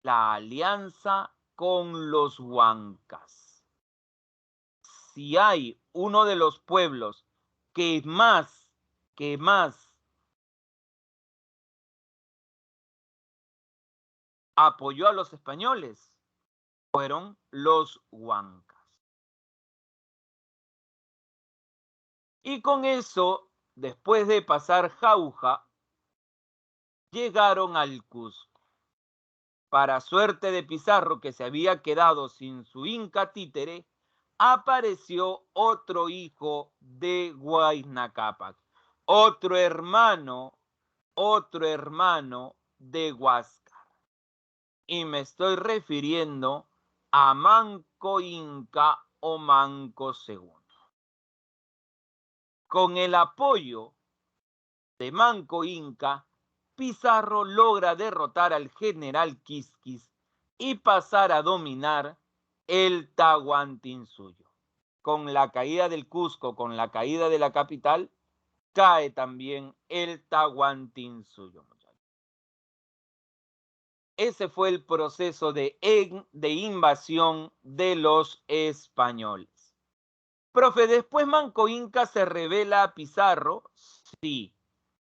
La alianza con los huancas. Si hay uno de los pueblos que más apoyó a los españoles, fueron los huancas. Y con eso, después de pasar Jauja, llegaron al Cusco. Para suerte de Pizarro, que se había quedado sin su inca títere, apareció otro hijo de Huayna Cápac, otro hermano de Huáscar. Y me estoy refiriendo a Manco Inca o Manco II. Con el apoyo de Manco Inca, Pizarro logra derrotar al general Quisquis y pasar a dominar el Tahuantinsuyo. Con la caída del Cusco, con la caída de la capital, cae también el Tahuantinsuyo. Ese fue el proceso de invasión de los españoles. Profe, después Manco Inca se revela a Pizarro, sí.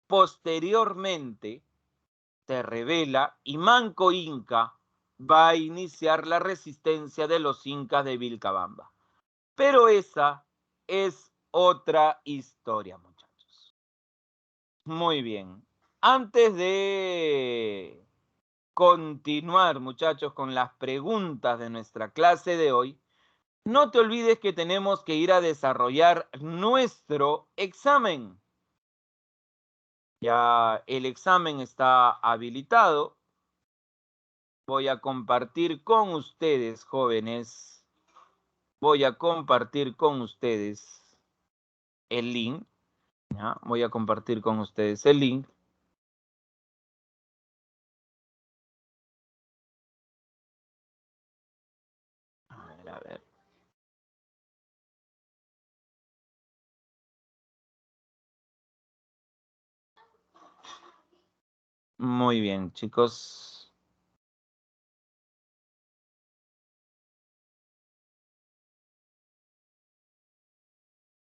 Posteriormente se revela y Manco Inca va a iniciar la resistencia de los incas de Vilcabamba. Pero esa es otra historia, muchachos. Muy bien. Antes de continuar, muchachos, con las preguntas de nuestra clase de hoy, no te olvides que tenemos que ir a desarrollar nuestro examen. Ya el examen está habilitado. Voy a compartir con ustedes, jóvenes. Voy a compartir con ustedes el link. ¿Ya? Voy a compartir con ustedes el link. A ver, a ver. Muy bien, chicos.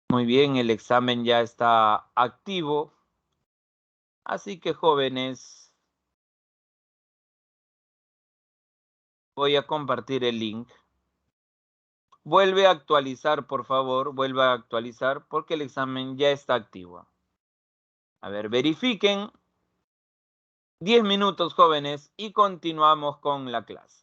Muy bien, el examen ya está activo. Así que, jóvenes, voy a compartir el link. Vuelve a actualizar, por favor. Vuelve a actualizar porque el examen ya está activo. A ver, verifiquen. 10 minutos, jóvenes, y continuamos con la clase.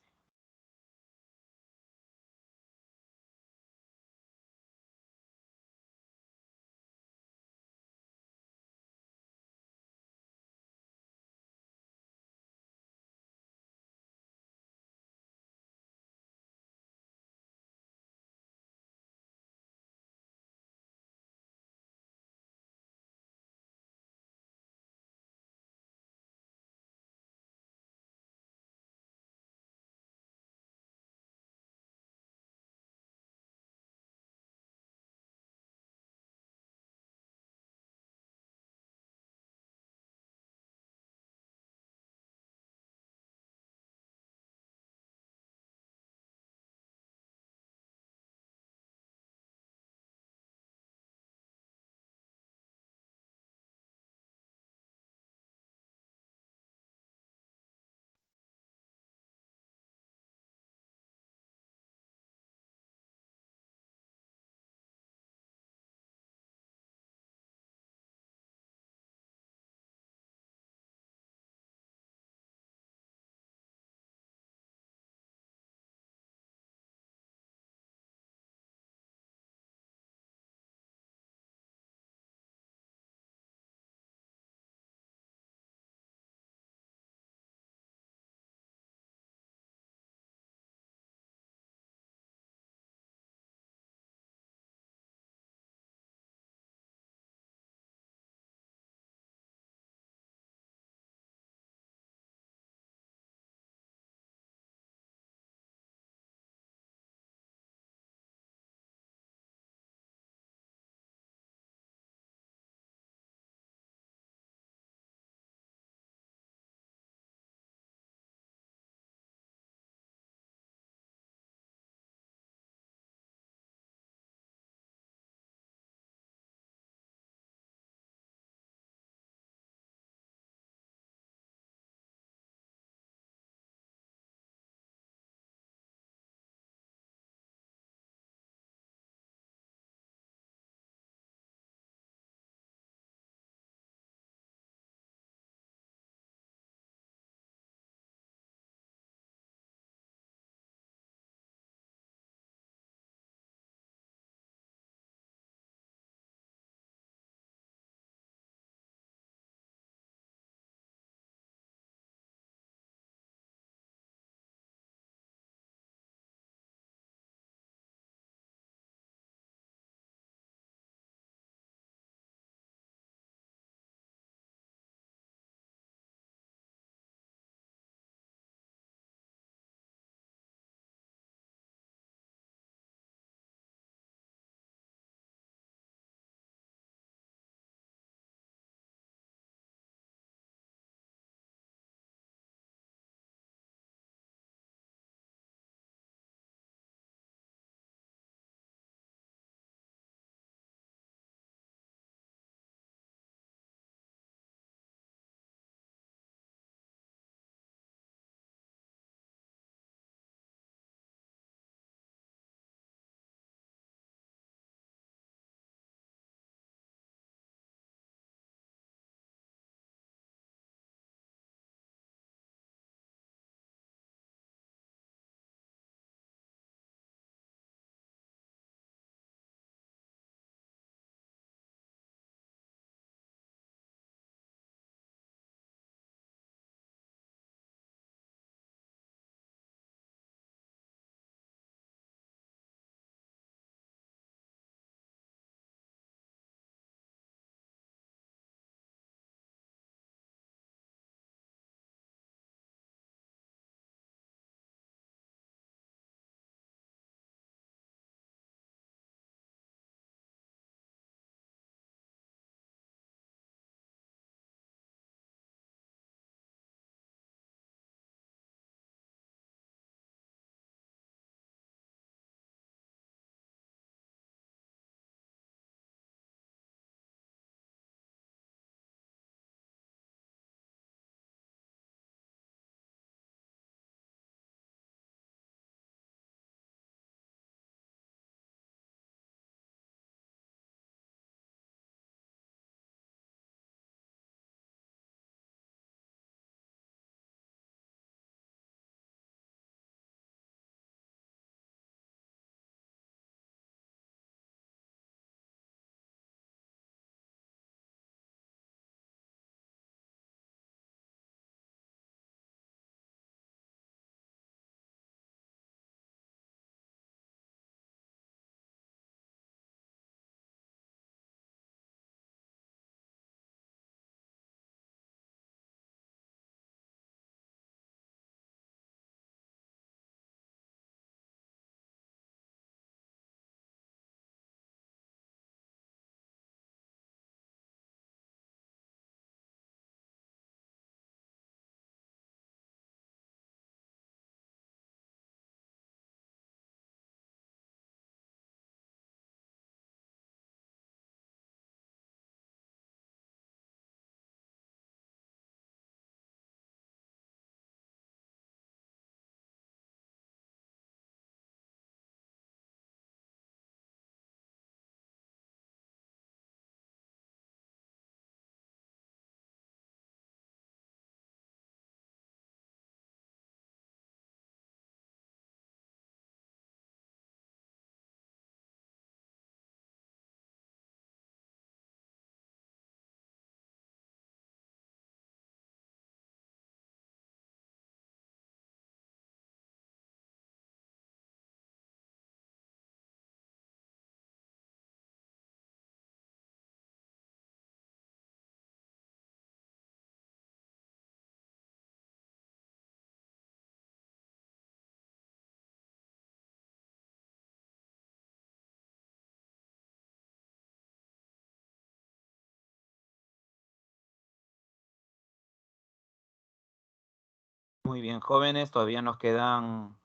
Muy bien, jóvenes, todavía nos quedan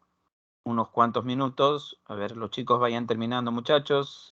unos cuantos minutos. A ver, los chicos vayan terminando, muchachos.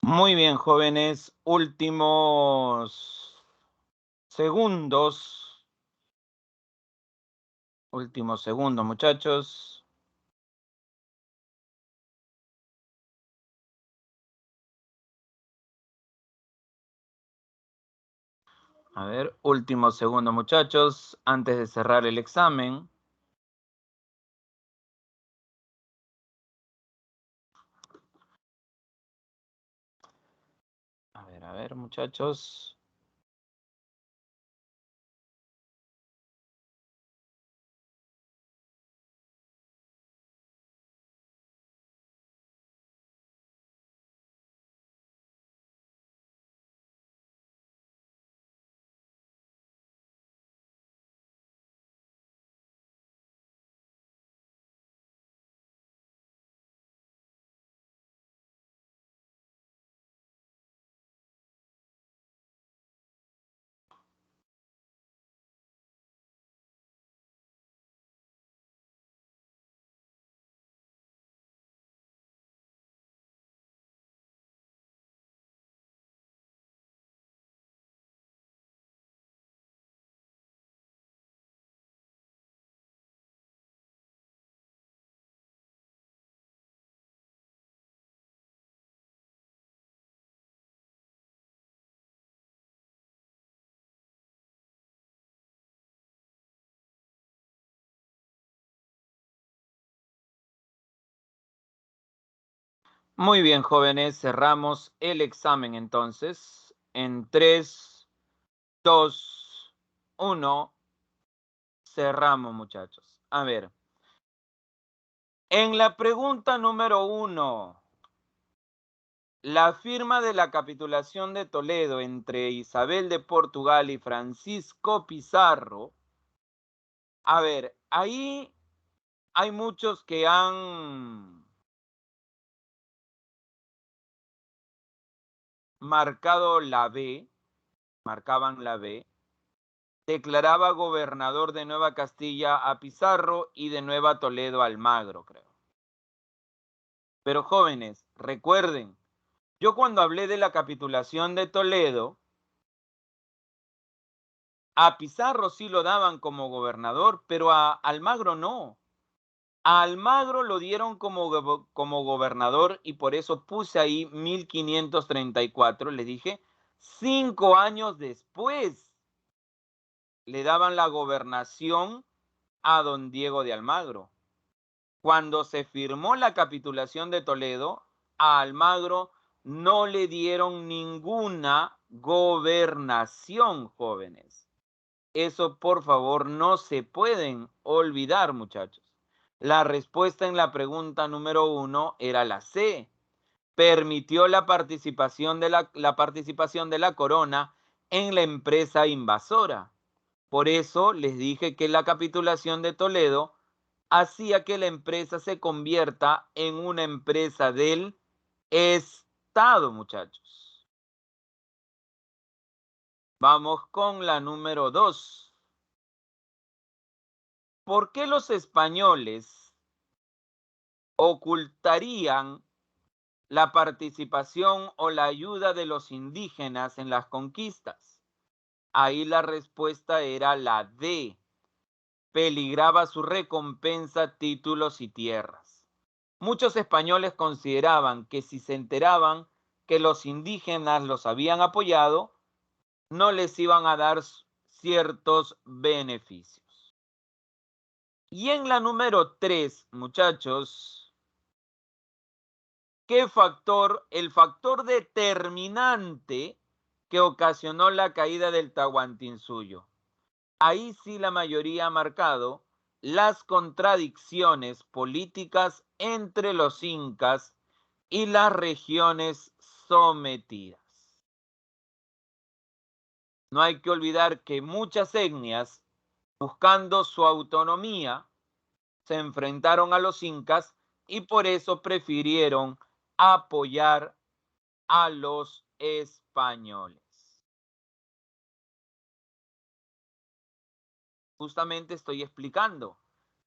Muy bien, jóvenes. Últimos segundos. Últimos segundos, muchachos. A ver, últimos segundos, muchachos, antes de cerrar el examen. A ver, muchachos. Muy bien, jóvenes, cerramos el examen entonces. En 3, 2, 1, cerramos, muchachos. A ver, en la pregunta número 1, la firma de la capitulación de Toledo entre Isabel de Portugal y Francisco Pizarro. A ver, ahí hay muchos que han marcado la B, marcaban la B. Declaraba gobernador de Nueva Castilla a Pizarro y de Nueva Toledo a Almagro, creo. Pero jóvenes, recuerden, yo cuando hablé de la capitulación de Toledo, a Pizarro sí lo daban como gobernador, pero a Almagro no. A Almagro lo dieron como gobernador y por eso puse ahí 1534. Les dije, 5 años después le daban la gobernación a don Diego de Almagro. Cuando se firmó la capitulación de Toledo, a Almagro no le dieron ninguna gobernación, jóvenes. Eso, por favor, no se pueden olvidar, muchachos. La respuesta en la pregunta número 1 era la C. Permitió la participación de la corona en la empresa invasora. Por eso les dije que la capitulación de Toledo hacía que la empresa se convierta en una empresa del Estado, muchachos. Vamos con la número 2. ¿Por qué los españoles ocultarían la participación o la ayuda de los indígenas en las conquistas? Ahí la respuesta era la D. Peligraba su recompensa, títulos y tierras. Muchos españoles consideraban que si se enteraban que los indígenas los habían apoyado, no les iban a dar ciertos beneficios. Y en la número 3, muchachos, ¿qué factor? El factor determinante que ocasionó la caída del Tahuantinsuyo. Ahí sí la mayoría ha marcado las contradicciones políticas entre los incas y las regiones sometidas. No hay que olvidar que muchas etnias, buscando su autonomía, se enfrentaron a los incas y por eso prefirieron apoyar a los españoles. Justamente estoy explicando.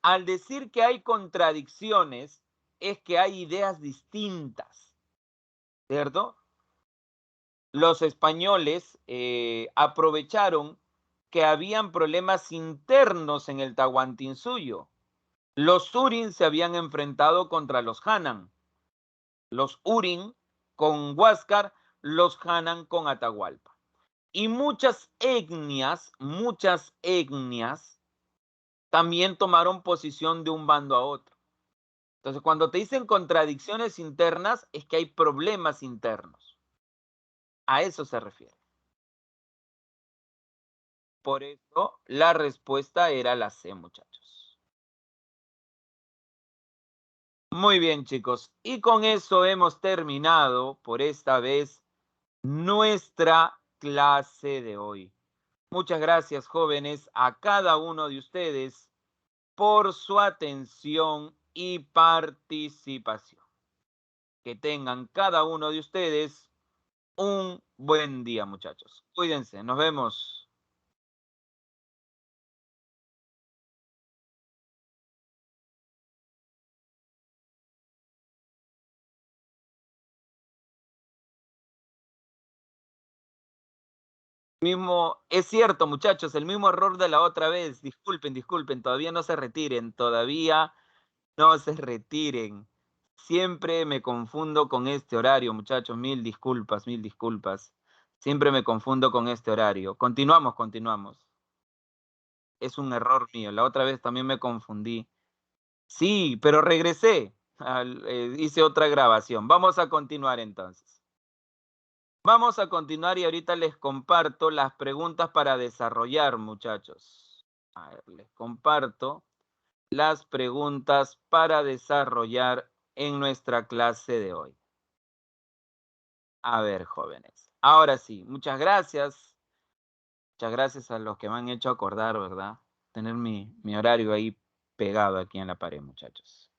Al decir que hay contradicciones, es que hay ideas distintas, ¿cierto? Los españoles aprovecharon que habían problemas internos en el Tahuantinsuyo. Los Urin se habían enfrentado contra los Hanan. Los Urin con Huáscar, los Hanan con Atahualpa. Y muchas etnias también tomaron posición de un bando a otro. Entonces, cuando te dicen contradicciones internas, es que hay problemas internos. A eso se refiere. Por eso, la respuesta era la C, muchachos. Muy bien, chicos. Y con eso hemos terminado por esta vez nuestra clase de hoy. Muchas gracias, jóvenes, a cada uno de ustedes por su atención y participación. Que tengan cada uno de ustedes un buen día, muchachos. Cuídense, nos vemos. Es cierto, muchachos, el mismo error de la otra vez. Disculpen, todavía no se retiren, todavía no se retiren. Siempre me confundo con este horario, muchachos. Mil disculpas, mil disculpas. Siempre me confundo con este horario. Continuamos. Es un error mío. La otra vez también me confundí. Sí, pero regresé. Hice otra grabación. Vamos a continuar entonces. Vamos a continuar y ahorita les comparto las preguntas para desarrollar, muchachos. A ver, les comparto las preguntas para desarrollar en nuestra clase de hoy. A ver, jóvenes. Ahora sí, muchas gracias. Muchas gracias a los que me han hecho acordar, ¿verdad? Tener mi horario ahí pegado aquí en la pared, muchachos.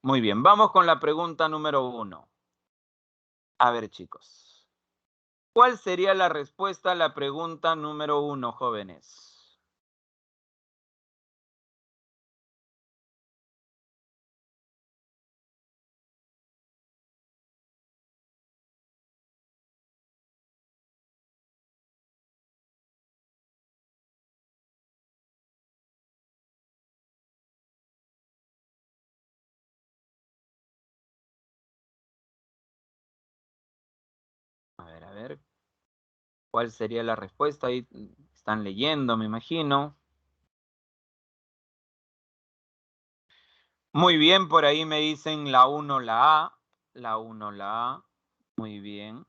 Muy bien, vamos con la pregunta número 1. A ver, chicos. ¿Cuál sería la respuesta a la pregunta número 1, jóvenes? ¿Cuál sería la respuesta? Ahí están leyendo, me imagino. Muy bien, por ahí me dicen la 1, la A. La 1, la A. Muy bien.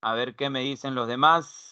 A ver qué me dicen los demás.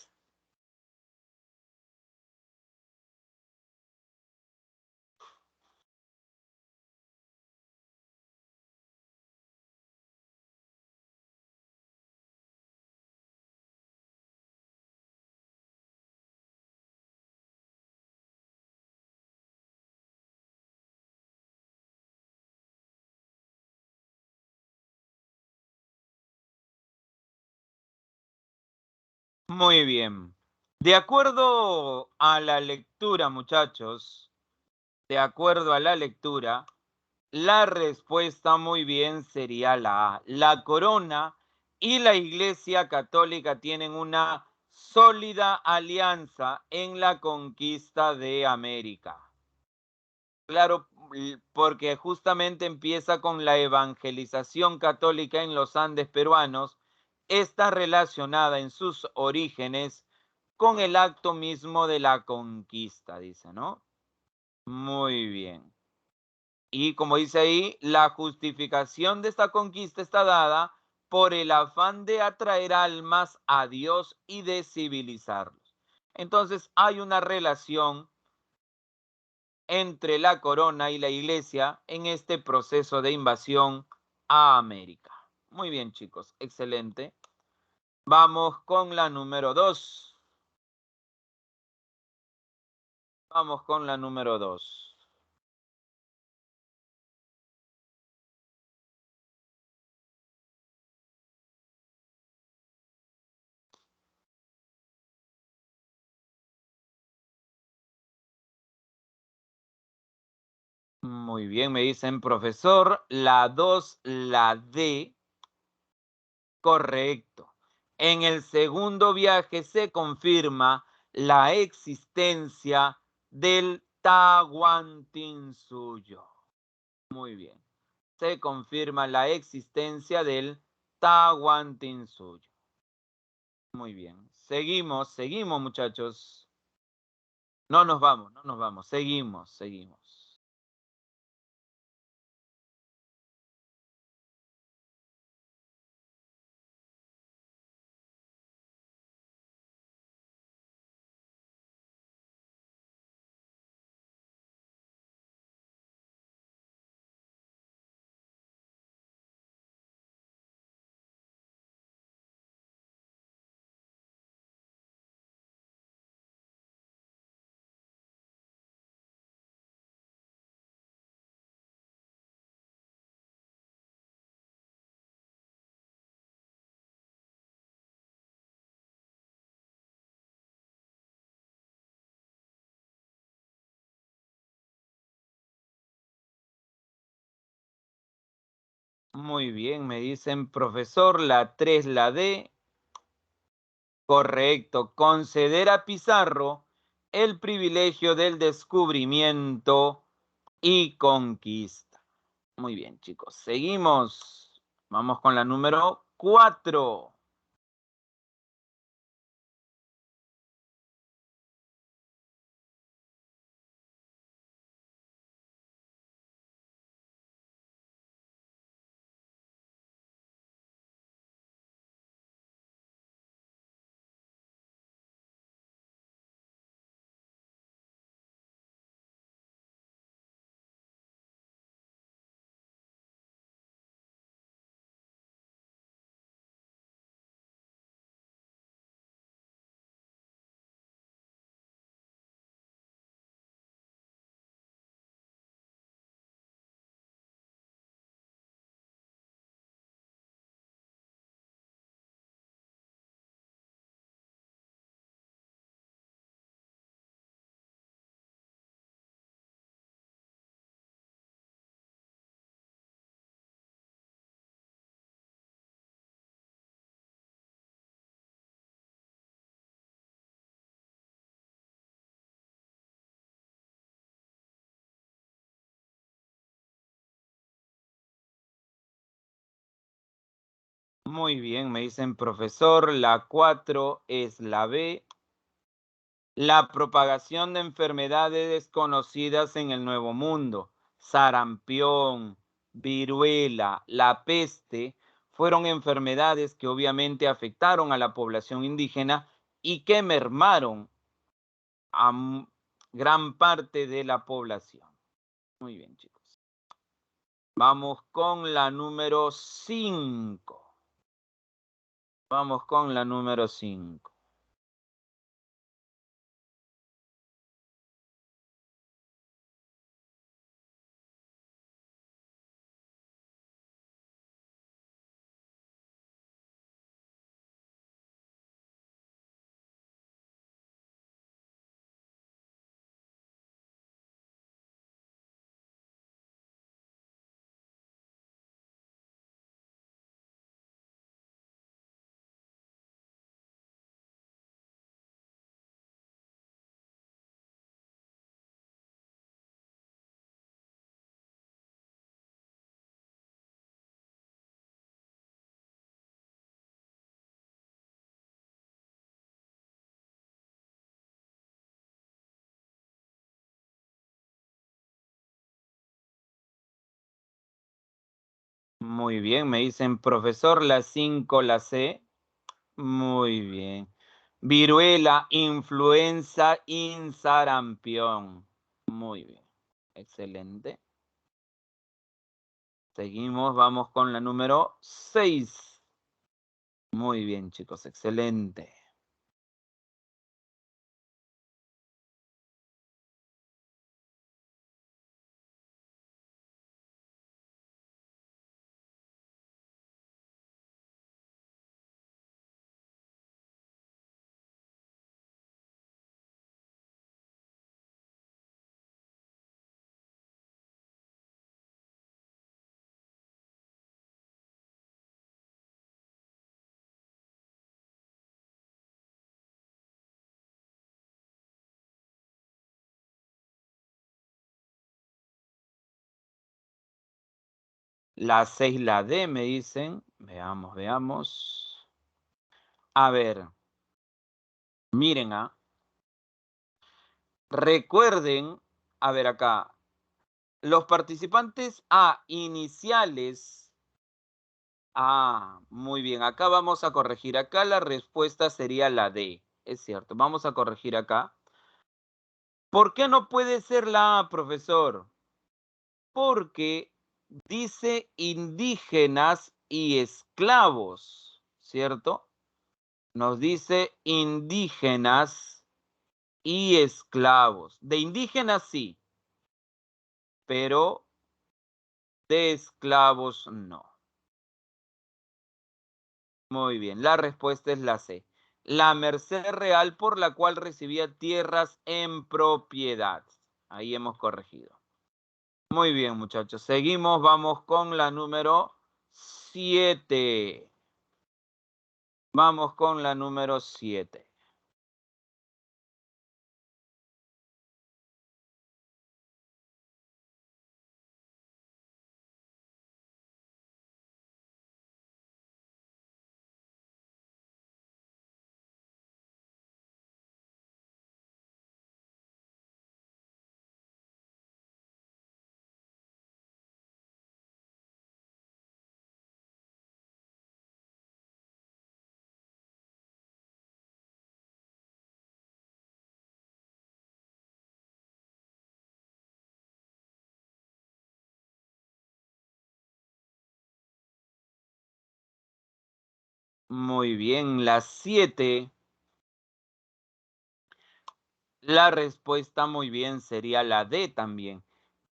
Muy bien. De acuerdo a la lectura, muchachos, de acuerdo a la lectura, la respuesta muy bien sería la A. La corona y la Iglesia Católica tienen una sólida alianza en la conquista de América. Claro, porque justamente empieza con la evangelización católica en los Andes peruanos, está relacionada en sus orígenes con el acto mismo de la conquista, dice, ¿no? Muy bien. Y como dice ahí, la justificación de esta conquista está dada por el afán de atraer almas a Dios y de civilizarlos. Entonces hay una relación entre la corona y la iglesia en este proceso de invasión a América. Muy bien, chicos, excelente. Vamos con la número 2. Vamos con la número 2. Muy bien, me dicen, profesor, la 2, la D, correcto. En el segundo viaje se confirma la existencia del Tahuantinsuyo. Muy bien. Se confirma la existencia del Tahuantinsuyo. Muy bien. Seguimos, muchachos. No nos vamos. Seguimos. Muy bien, me dicen, profesor, la 3, la D. Correcto. Conceder a Pizarro el privilegio del descubrimiento y conquista. Muy bien, chicos. Seguimos. Vamos con la número 4. Muy bien, me dicen profesor, la 4 es la B. La propagación de enfermedades desconocidas en el Nuevo Mundo, sarampión, viruela, la peste, fueron enfermedades que obviamente afectaron a la población indígena y que mermaron a gran parte de la población. Muy bien, chicos. Vamos con la número 5. Vamos con la número 5. Muy bien, me dicen profesor, la 5, la C. Muy bien. Viruela, influenza, sarampión. Muy bien. Excelente. Seguimos, vamos con la número 6. Muy bien, chicos, excelente. La 6, la D, me dicen. Veamos, veamos. A ver, miren, recuerden, a ver acá, los participantes iniciales. Muy bien. Acá vamos a corregir. Acá la respuesta sería la D. Es cierto. Vamos a corregir acá. ¿Por qué no puede ser la A, profesor? Porque dice indígenas y esclavos, ¿cierto? Nos dice indígenas y esclavos. De indígenas sí, pero de esclavos no. Muy bien, la respuesta es la C. La merced real por la cual recibía tierras en propiedad. Ahí hemos corregido. Muy bien, muchachos. Seguimos, vamos con la número 7. Vamos con la número 7. Muy bien, la 7. La respuesta muy bien sería la D también.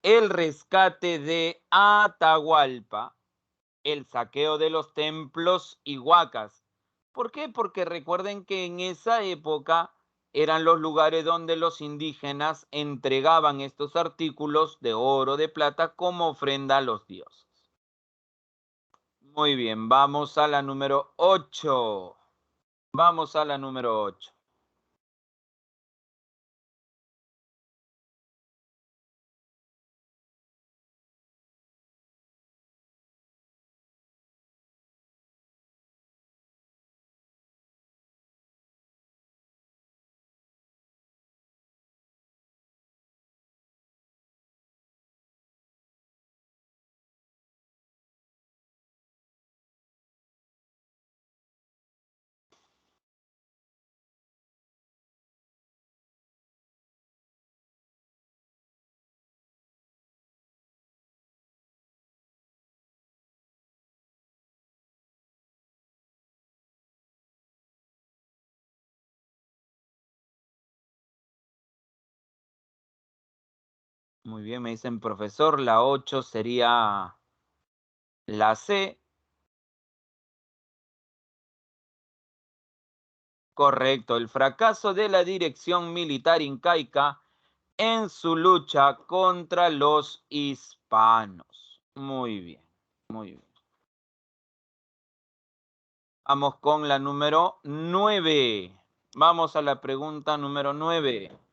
El rescate de Atahualpa, el saqueo de los templos y huacas. ¿Por qué? Porque recuerden que en esa época eran los lugares donde los indígenas entregaban estos artículos de oro, de plata, como ofrenda a los dioses. Muy bien, vamos a la número 8. Vamos a la número 8. Muy bien, me dicen, profesor, la 8 sería la C. Correcto, el fracaso de la dirección militar incaica en su lucha contra los hispanos. Muy bien, muy bien. Vamos con la número 9. Vamos a la pregunta número 9.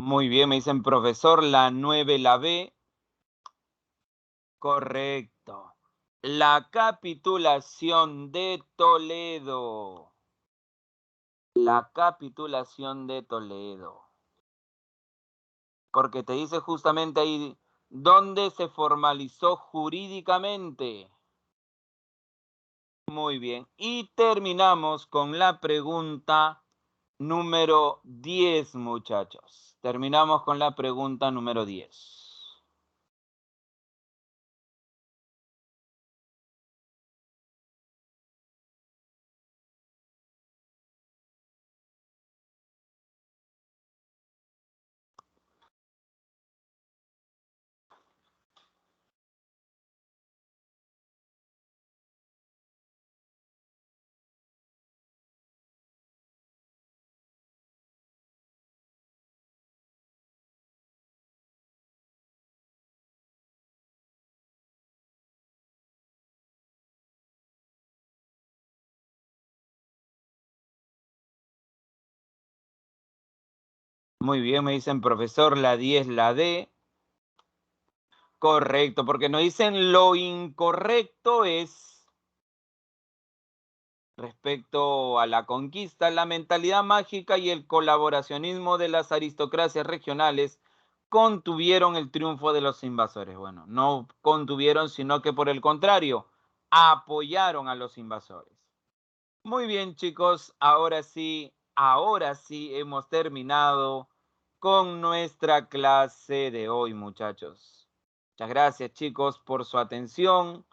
Muy bien, me dicen, profesor, la 9, la B. Correcto. La capitulación de Toledo. La capitulación de Toledo. Porque te dice justamente ahí dónde se formalizó jurídicamente. Muy bien. Y terminamos con la pregunta número 10, muchachos. Terminamos con la pregunta número 10. Muy bien, me dicen, profesor, la 10, la D. Correcto, porque nos dicen lo incorrecto es respecto a la conquista, la mentalidad mágica y el colaboracionismo de las aristocracias regionales contuvieron el triunfo de los invasores. Bueno, no contuvieron, sino que por el contrario, apoyaron a los invasores. Muy bien, chicos, ahora sí hemos terminado con nuestra clase de hoy, muchachos. Muchas gracias, chicos, por su atención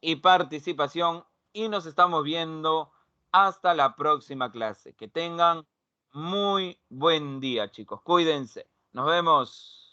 y participación y nos estamos viendo hasta la próxima clase. Que tengan muy buen día, chicos. Cuídense. Nos vemos.